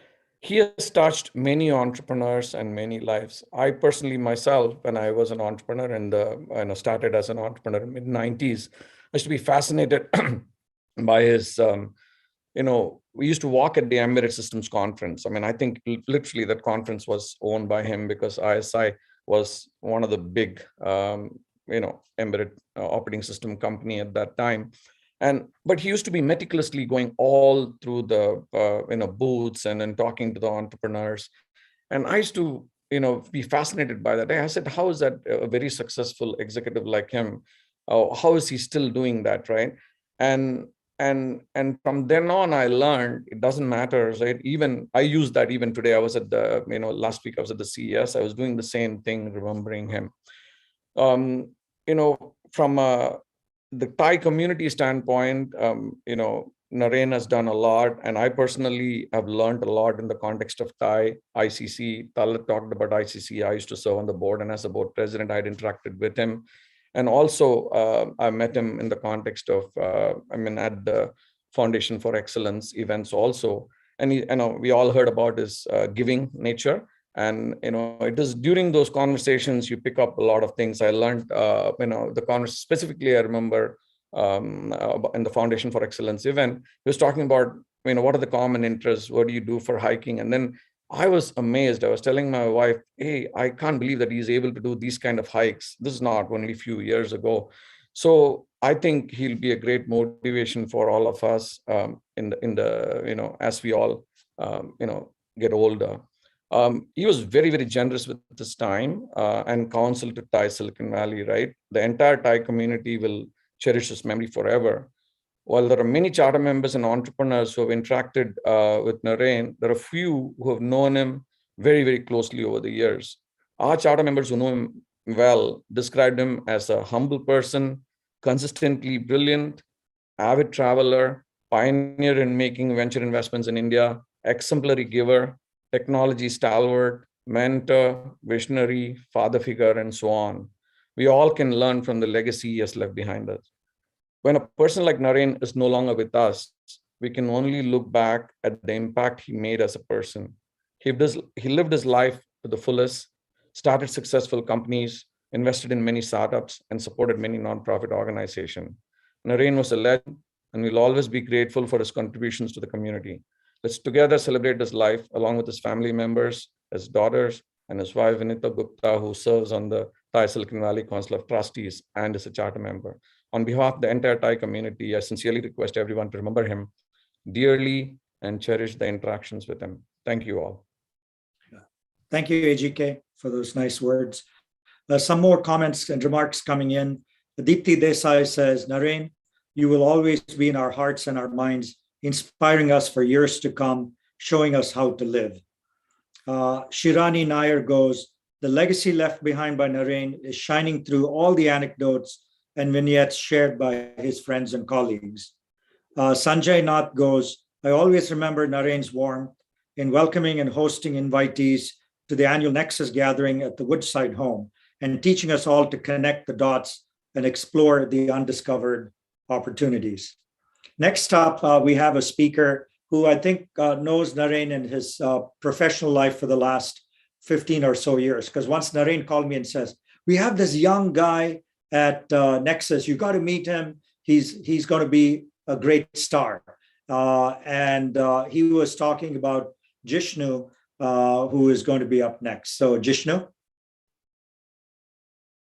He has touched many entrepreneurs and many lives. I personally myself, when I was an entrepreneur and started as an entrepreneur in the mid-90s, I used to be fascinated by his, we used to walk at the Embedded Systems Conference. I mean, I think literally that conference was owned by him because ISI was one of the big, embedded operating system company at that time. But he used to be meticulously going all through the, booths and then talking to the entrepreneurs. And I used to, be fascinated by that. I said, how is that a very successful executive like him? How is he still doing that, right? And from then on, I learned it doesn't matter, right? Even I use that even today. I was at the, last week I was at the CES. I was doing the same thing, remembering him. From the TiE community standpoint, Naren has done a lot, and I personally have learned a lot in the context of TiE, ICC. Talat talked about ICC. I used to serve on the board, and as a board president, I'd interacted with him. And also, I met him in the context of, at the Foundation for Excellence events also. And we all heard about his giving nature. And it is during those conversations you pick up a lot of things. I learned, specifically I remember in the Foundation for Excellence event, he was talking about, what are the common interests? What do you do for hiking? And then I was amazed. I was telling my wife, hey, I can't believe that he's able to do these kind of hikes. This is not only a few years ago. So I think he'll be a great motivation for all of us as we all, get older. He was very, very generous with his time and counsel to Thai Silicon Valley, right? The entire Thai community will cherish his memory forever. While there are many charter members and entrepreneurs who have interacted with Naren, there are few who have known him very, very closely over the years. Our charter members who know him well described him as a humble person, consistently brilliant, avid traveler, pioneer in making venture investments in India, exemplary giver, technology stalwart, mentor, visionary, father figure, and so on. We all can learn from the legacy he has left behind us. When a person like Naren is no longer with us, we can only look back at the impact he made as a person. He lived his life to the fullest, started successful companies, invested in many startups, and supported many nonprofit organizations. Naren was a legend, and we'll always be grateful for his contributions to the community. Let's together celebrate his life along with his family members, his daughters, and his wife, Naren Gupta, who serves on the Thai Silicon Valley Council of Trustees and is a charter member. On behalf of the entire Thai community, I sincerely request everyone to remember him dearly and cherish the interactions with him. Thank you all. Thank you, AGK, for those nice words. Some more comments and remarks coming in. Deepti Desai says, Naren, you will always be in our hearts and our minds, inspiring us for years to come, showing us how to live. Shirani Nair goes, the legacy left behind by Naren is shining through all the anecdotes and vignettes shared by his friends and colleagues. Sanjay Nath goes, I always remember Naren's warmth in welcoming and hosting invitees to the annual Nexus gathering at the Woodside home and teaching us all to connect the dots and explore the undiscovered opportunities. Next up, we have a speaker who I think knows Naren in his professional life for the last 15 or so years. Because once Naren called me and says, we have this young guy at Nexus, you got to meet him. He's going to be a great star. And he was talking about Jishnu, who is going to be up next. So Jishnu.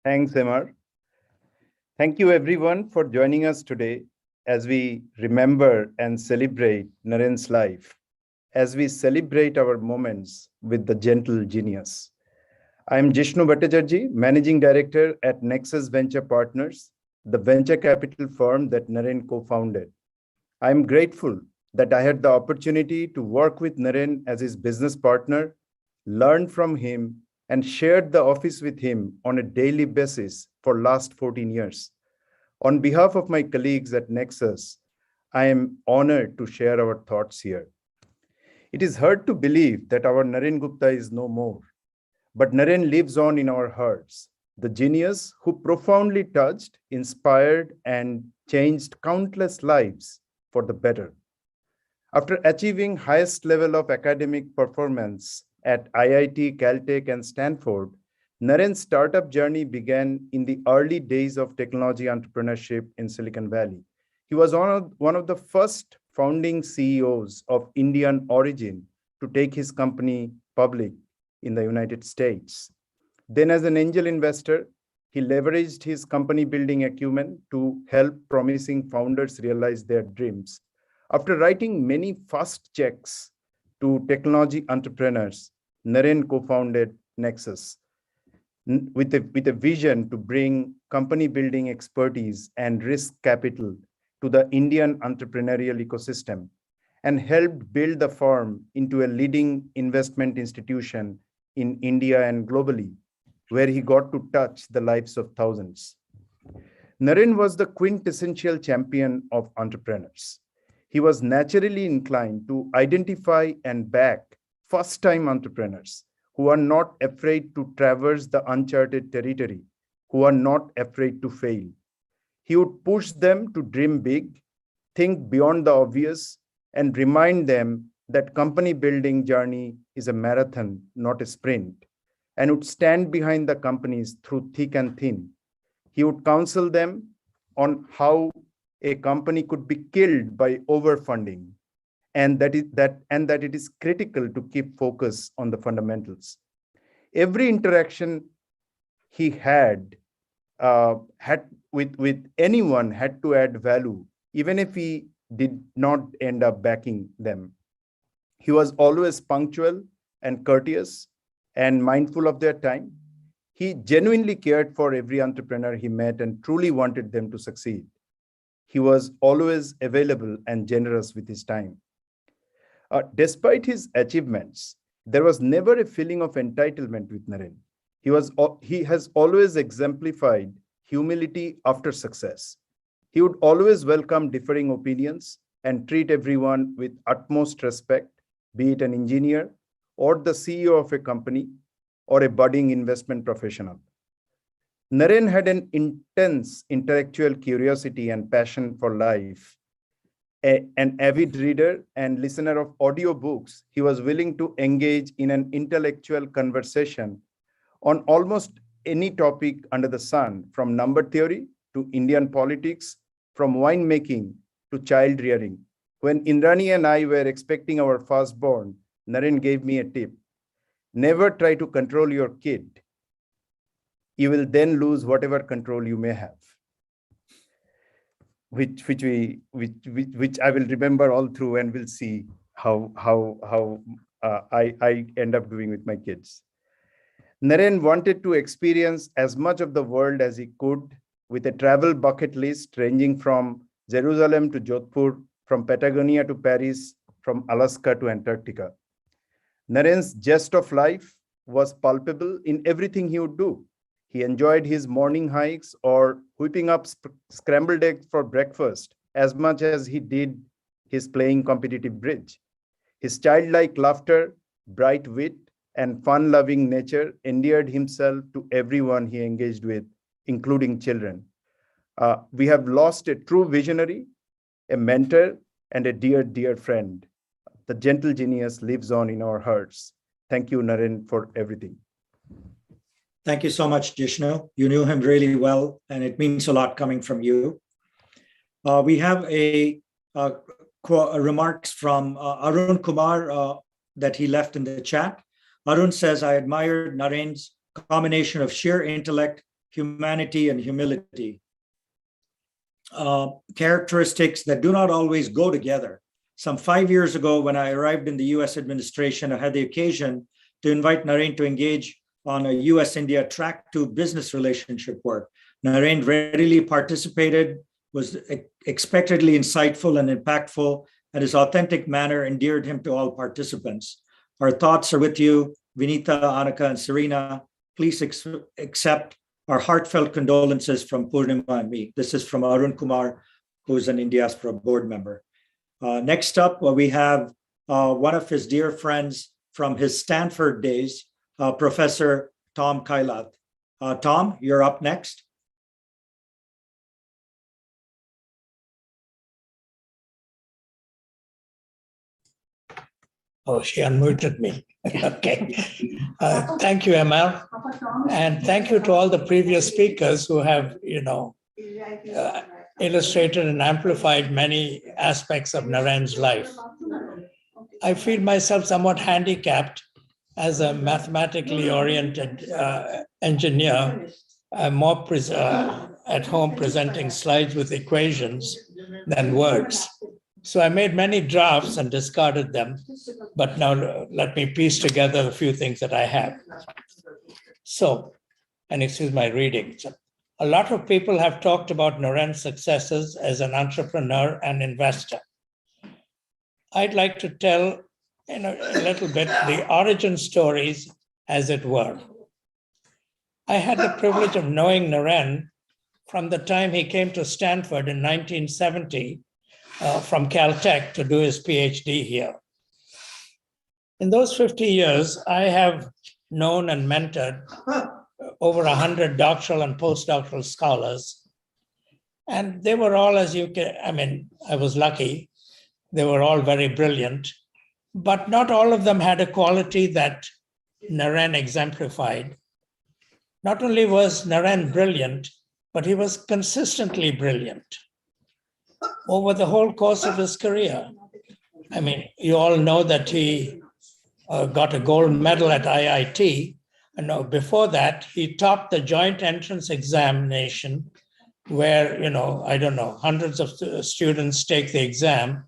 Thanks, Emar. Thank you everyone for joining us today as we remember and celebrate Naren's life, as we celebrate our moments with the gentle genius. I'm Jishnu Bhattacharjee, Managing Director at Nexus Venture Partners, the venture capital firm that Naren co-founded. I'm grateful that I had the opportunity to work with Naren as his business partner, learn from him, and shared the office with him on a daily basis for last 14 years. On behalf of my colleagues at Nexus, I am honored to share our thoughts here. It is hard to believe that our Naren Gupta is no more, but Naren lives on in our hearts, the genius who profoundly touched, inspired, and changed countless lives for the better. After achieving highest level of academic performance at IIT, Caltech, and Stanford, Naren's startup journey began in the early days of technology entrepreneurship in Silicon Valley. He was one of the first founding CEOs of Indian origin to take his company public in the United States. Then as an angel investor, he leveraged his company building acumen to help promising founders realize their dreams. After writing many fast checks to technology entrepreneurs, Naren co-founded Nexus with a vision to bring company building expertise and risk capital to the Indian entrepreneurial ecosystem and helped build the firm into a leading investment institution in India and globally, where he got to touch the lives of thousands. Naren was the quintessential champion of entrepreneurs. He was naturally inclined to identify and back first-time entrepreneurs who are not afraid to traverse the uncharted territory, who are not afraid to fail. He would push them to dream big, think beyond the obvious, and remind them that company building journey is a marathon, not a sprint, and would stand behind the companies through thick and thin. He would counsel them on how a company could be killed by overfunding, and that it is critical to keep focus on the fundamentals. Every interaction he had with anyone had to add value, even if he did not end up backing them. He was always punctual and courteous and mindful of their time. He genuinely cared for every entrepreneur he met and truly wanted them to succeed. He was always available and generous with his time. Despite his achievements, there was never a feeling of entitlement with Naren. He has always exemplified humility after success. He would always welcome differing opinions and treat everyone with utmost respect, be it an engineer or the CEO of a company or a budding investment professional. Naren had an intense intellectual curiosity and passion for life. An avid reader and listener of audiobooks, he was willing to engage in an intellectual conversation on almost any topic under the sun, from number theory to Indian politics, from winemaking to child rearing. When Indrani and I were expecting our firstborn, Naren gave me a tip. Never try to control your kid. You will then lose whatever control you may have. Which I will remember all through, and we'll see how I end up doing with my kids. Naren wanted to experience as much of the world as he could, with a travel bucket list ranging from Jerusalem to Jodhpur, from Patagonia to Paris, from Alaska to Antarctica. Naren's zest of life was palpable in everything he would do. He enjoyed his morning hikes or whipping up scrambled eggs for breakfast as much as he did his playing competitive bridge. His childlike laughter, bright wit, and fun-loving nature endeared himself to everyone he engaged with, including children. We have lost a true visionary, a mentor, and a dear, dear friend. The gentle genius lives on in our hearts. Thank you, Naren, for everything. Thank you so much, Jishnu. You knew him really well, and it means a lot coming from you. We have a remarks from Arun Kumar that he left in the chat. Arun says, I admired Naren's combination of sheer intellect, humanity, and humility. Characteristics that do not always go together. Some 5 years ago, when I arrived in the US administration, I had the occasion to invite Naren to engage on a US-India track to business relationship work. Naren readily participated, was expectedly insightful and impactful, and his authentic manner endeared him to all participants. Our thoughts are with you, Vinita, Annika, and Serena. Please accept our heartfelt condolences from Purnima and me. This is from Arun Kumar, who is an Indiaspora board member. Next up, we have one of his dear friends from his Stanford days, Professor Tom Kailath. Tom, you're up next. Oh, she unmuted me. Okay. Thank you, Emma. And thank you to all the previous speakers who have, illustrated and amplified many aspects of Naren's life. I feel myself somewhat handicapped as a mathematically oriented engineer. I'm more at home presenting slides with equations than words. So I made many drafts and discarded them, but now let me piece together a few things that I have. So, and excuse my reading. A lot of people have talked about Naren's successes as an entrepreneur and investor. I'd like to tell a little bit the origin stories, as it were. I had the privilege of knowing Naren from the time he came to Stanford in 1970 from Caltech to do his PhD here. In those 50 years, I have known and mentored over 100 doctoral and postdoctoral scholars. And they were all, as you can, I mean, I was lucky. They were all very brilliant, but not all of them had a quality that Naren exemplified. Not only was Naren brilliant, but he was consistently brilliant over the whole course of his career. I mean, you all know that he got a gold medal at IIT. And before that, he topped the joint entrance examination where, I don't know, hundreds of students take the exam.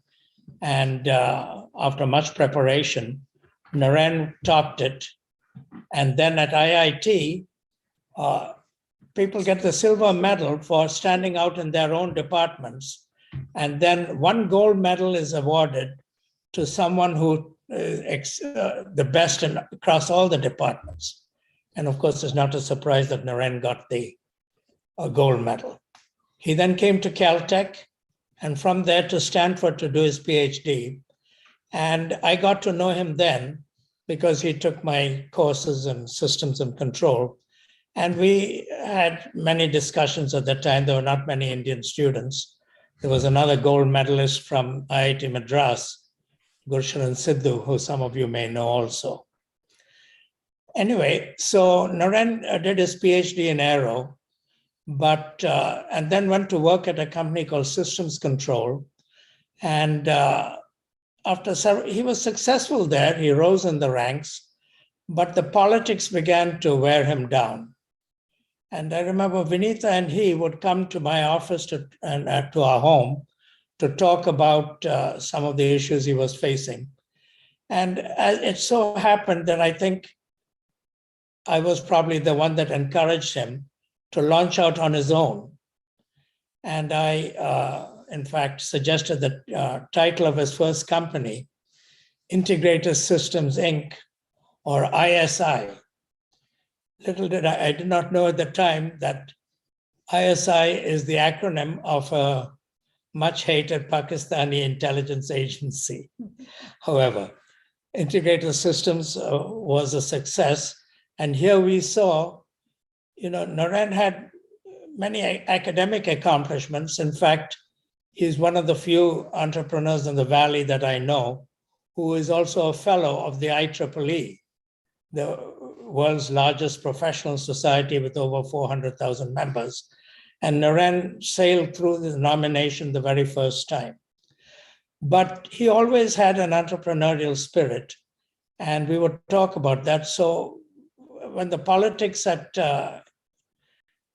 And after much preparation, Naren topped it. And then at IIT, people get the silver medal for standing out in their own departments. And then one gold medal is awarded to someone who the best across all the departments. And of course, it's not a surprise that Naren got the gold medal. He then came to Caltech, and from there to Stanford to do his PhD. And I got to know him then because he took my courses in systems and control. And we had many discussions at that time. There were not many Indian students. There was another gold medalist from IIT Madras, Gursharan Sidhu, who some of you may know also. Anyway, so Naren did his PhD in Aero, but and then went to work at a company called Systems Control. And he was successful there. He rose in the ranks, but the politics began to wear him down. And I remember Vinita and he would come to my office to our home to talk about some of the issues he was facing. And it so happened that I think I was probably the one that encouraged him to launch out on his own. And I, in fact, suggested the title of his first company, Integrated Systems, Inc., or ISI. Little did I did not know at the time that ISI is the acronym of a much hated Pakistani intelligence agency. However, Integrated Systems was a success. And here we saw, Naren had many academic accomplishments. In fact, he's one of the few entrepreneurs in the Valley that I know who is also a fellow of the IEEE, the world's largest professional society with over 400,000 members. And Naren sailed through the nomination the very first time. But he always had an entrepreneurial spirit, and we would talk about that. So when the politics at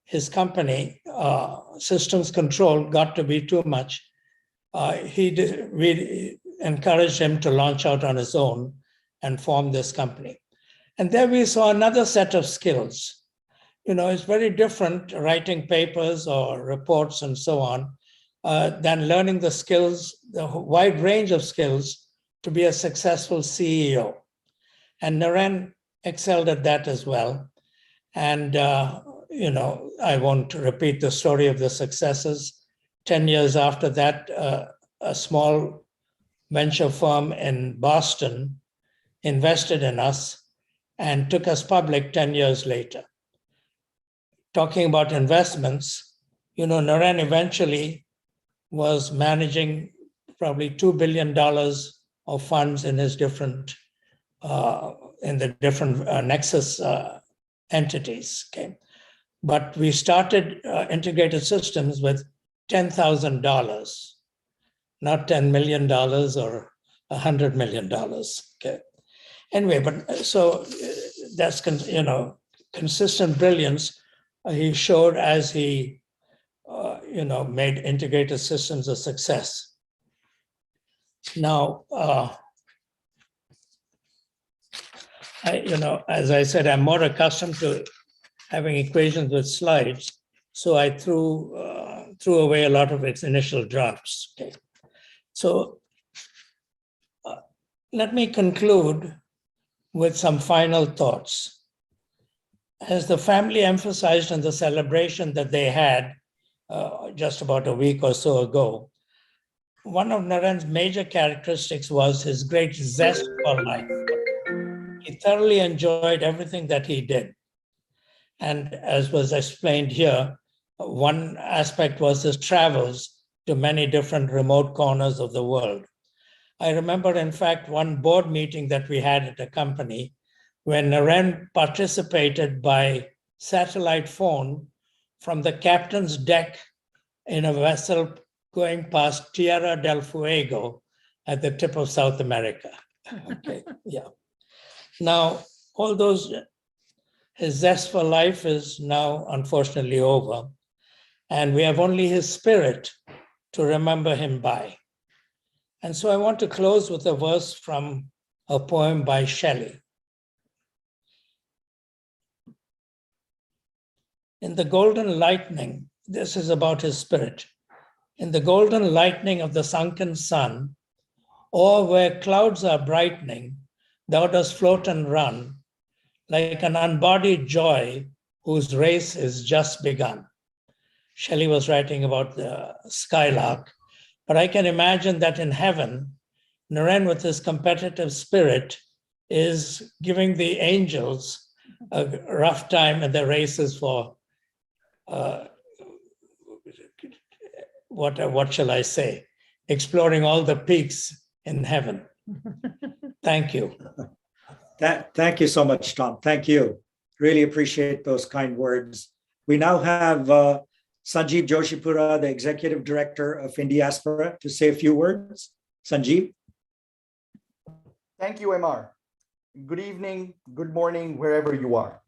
his company, Systems Control, got to be too much, we encouraged him to launch out on his own and form this company. And there we saw another set of skills. It's very different writing papers or reports and so on than learning the skills, the wide range of skills to be a successful CEO. And Naren excelled at that as well. And, I won't repeat the story of the successes. 10 years after that, a small venture firm in Boston invested in us and took us public 10 years later. Talking about investments, Naren eventually was managing probably $2 billion of funds in his different, in the different Nexus entities. Okay. But we started Integrated Systems with $10,000, not $10 million or $100 million. Okay. Anyway, but so that's, consistent brilliance he showed as he, made Integrated Systems a success. Now, as I said, I'm more accustomed to having equations with slides, so I threw away a lot of its initial drafts. Okay. So let me conclude with some final thoughts. As the family emphasized in the celebration that they had just about a week or so ago, one of Naren's major characteristics was his great zest for life. He thoroughly enjoyed everything that he did. And as was explained here, one aspect was his travels to many different remote corners of the world. I remember, in fact, one board meeting that we had at a company when Naren participated by satellite phone from the captain's deck in a vessel going past Tierra del Fuego at the tip of South America. Okay, yeah. Now, all those, his zest for life is now unfortunately over, and we have only his spirit to remember him by. And so I want to close with a verse from a poem by Shelley. In the golden lightning, this is about his spirit. In the golden lightning of the sunken sun, or where clouds are brightening, thou dost float and run, like an unbodied joy whose race is just begun. Shelley was writing about the skylark, but I can imagine that in heaven, Naren, with his competitive spirit, is giving the angels a rough time in the races for what shall I say? Exploring all the peaks in heaven. Thank you. Thank you so much, Tom. Thank you. Really appreciate those kind words. We now have Sanjeev Joshipura, the Executive Director of Indiaspora, to say a few words. Sanjeev. Thank you, MR. Good evening, good morning, wherever you are.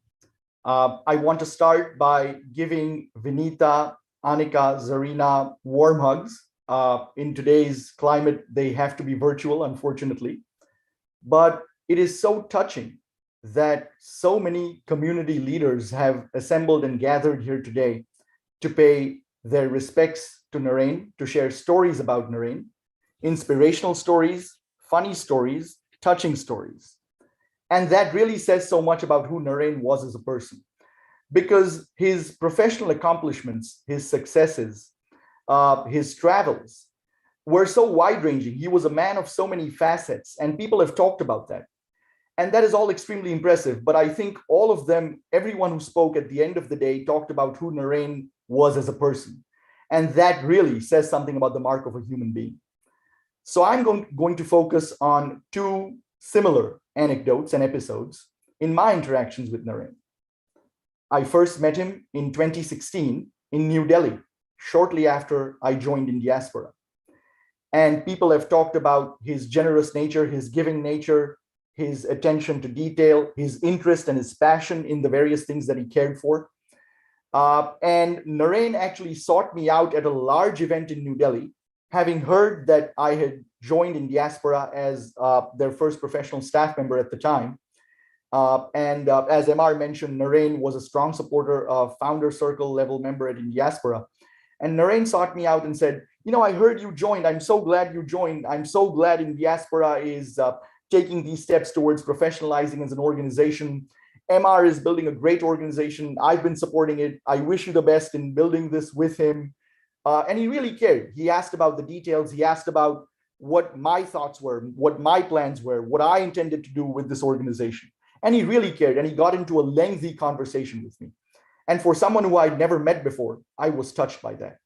I want to start by giving Vinita, Anika, Zarina warm hugs. In today's climate, they have to be virtual, unfortunately. But it is so touching that so many community leaders have assembled and gathered here today to pay their respects to Naren, to share stories about Naren, inspirational stories, funny stories, touching stories. And that really says so much about who Naren was as a person, because his professional accomplishments, his successes, his travels were so wide-ranging. He was a man of so many facets, and people have talked about that. And that is all extremely impressive. But I think all of them, everyone who spoke at the end of the day, talked about who Naren was as a person. And that really says something about the mark of a human being. So I'm going to focus on two similar anecdotes and episodes in my interactions with Naren. I first met him in 2016 in New Delhi, shortly after I joined Indiaspora. And people have talked about his generous nature, his giving nature, his attention to detail, his interest and his passion in the various things that he cared for. And Naren actually sought me out at a large event in New Delhi, having heard that I had joined Indiaspora as their first professional staff member at the time. As MR mentioned, Naren was a strong supporter of founder circle level member at Indiaspora. And Naren sought me out and said, you know, I heard you joined. I'm so glad you joined. I'm so glad Indiaspora is taking these steps towards professionalizing as an organization. MR is building a great organization. I've been supporting it. I wish you the best in building this with him. And he really cared. He asked about the details. He asked about what my thoughts were, what my plans were, what I intended to do with this organization. And he really cared. And he got into a lengthy conversation with me. And for someone who I'd never met before, I was touched by that.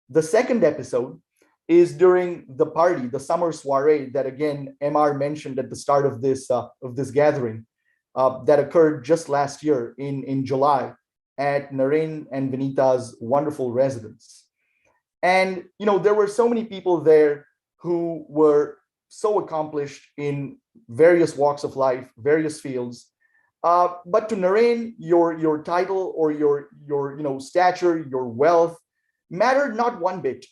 The second episode is during the party, the summer soiree that, again, MR mentioned at the start of this gathering that occurred just last year in July at Naren and Vinita's wonderful residence. And, you know, there were so many people there who were so accomplished in various walks of life, various fields. But to Naren, your title or your stature, your wealth mattered not one bit.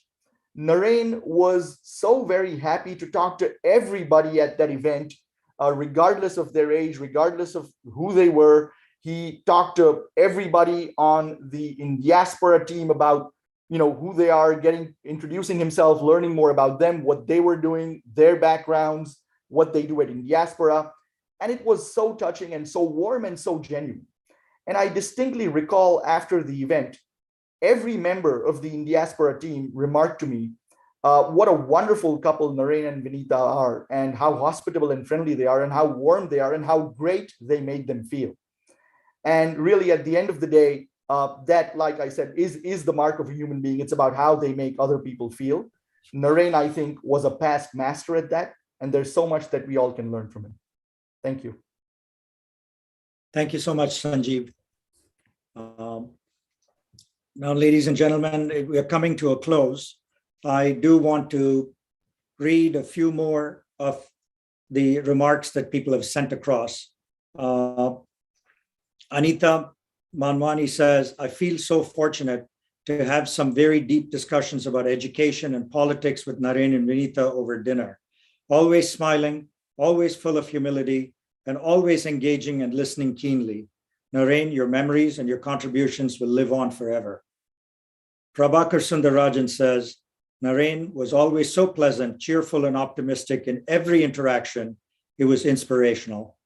Naren was so very happy to talk to everybody at that event, regardless of their age, regardless of who they were. He talked to everybody on the Indiaspora team about, you know, who they are, introducing himself, learning more about them, what they were doing, their backgrounds, what they do at Indiaspora. And it was so touching and so warm and so genuine. And I distinctly recall after the event, every member of the Indiaspora team remarked to me what a wonderful couple Naren and Vinita are, and how hospitable and friendly they are, and how warm they are, and how great they made them feel. And really, at the end of the day, that, like I said, is the mark of a human being. It's about how they make other people feel. Naren, I think, was a past master at that, and there's so much that we all can learn from him. Thank you. Thank you so much, Sanjeev. Now, ladies and gentlemen, we are coming to a close. I do want to read a few more of the remarks that people have sent across. Anita Manwani says, I feel so fortunate to have some very deep discussions about education and politics with Naren and Vinita over dinner. Always smiling, always full of humility, and always engaging and listening keenly. Naren, your memories and your contributions will live on forever. Prabhakar Sundarajan says, Naren was always so pleasant, cheerful, and optimistic in every interaction. It was inspirational.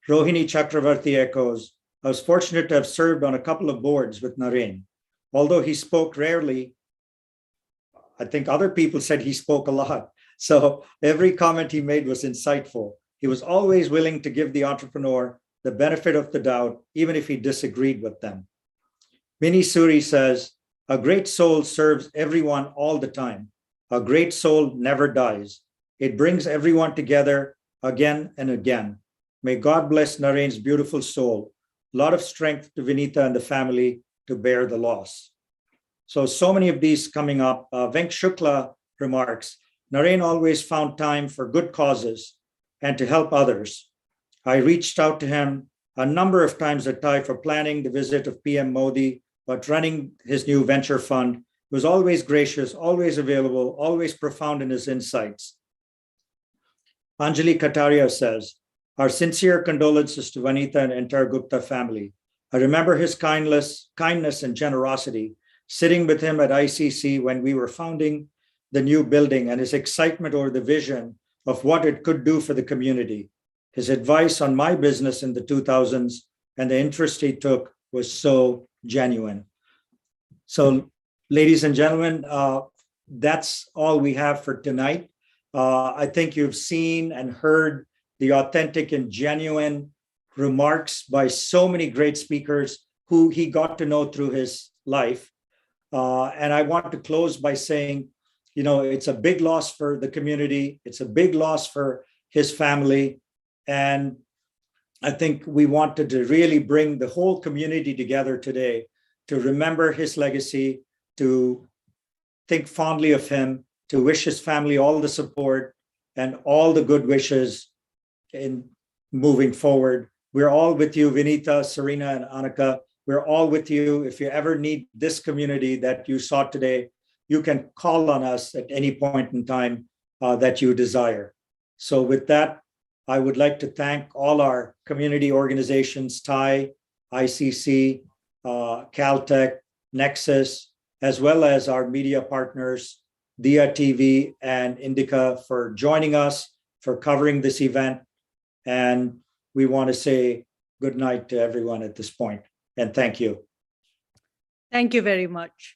Rohini Chakravarti echoes, I was fortunate to have served on a couple of boards with Naren. Although he spoke rarely, I think other people said he spoke a lot. So every comment he made was insightful. He was always willing to give the entrepreneur the benefit of the doubt, even if he disagreed with them. Mini Suri says, a great soul serves everyone all the time. A great soul never dies. It brings everyone together again and again. May God bless Naren's beautiful soul. A lot of strength to Vinita and the family to bear the loss. So many of these coming up. Venk Shukla remarks, Naren always found time for good causes and to help others. I reached out to him a number of times at Thai for planning the visit of PM Modi, but running his new venture fund. He was always gracious, always available, always profound in his insights. Anjali Kataria says, our sincere condolences to Vanita and entire Gupta family. I remember his kindness and generosity, sitting with him at ICC when we were founding the new building, and his excitement over the vision of what it could do for the community. His advice on my business in the 2000s and the interest he took was so genuine. So, ladies and gentlemen, that's all we have for tonight. I think you've seen and heard the authentic and genuine remarks by so many great speakers who he got to know through his life. And I want to close by saying, it's a big loss for the community. It's a big loss for his family. And I think we wanted to really bring the whole community together today to remember his legacy, to think fondly of him, to wish his family all the support and all the good wishes in moving forward. We're all with you, Vinita, Serena, and Annika. We're all with you. If you ever need this community that you saw today, you can call on us at any point in time that you desire. So with that, I would like to thank all our community organizations, TIE, ICC, Caltech, Nexus, as well as our media partners, Diya TV and Indica, for joining us, for covering this event. And we want to say good night to everyone at this point. And thank you. Thank you very much.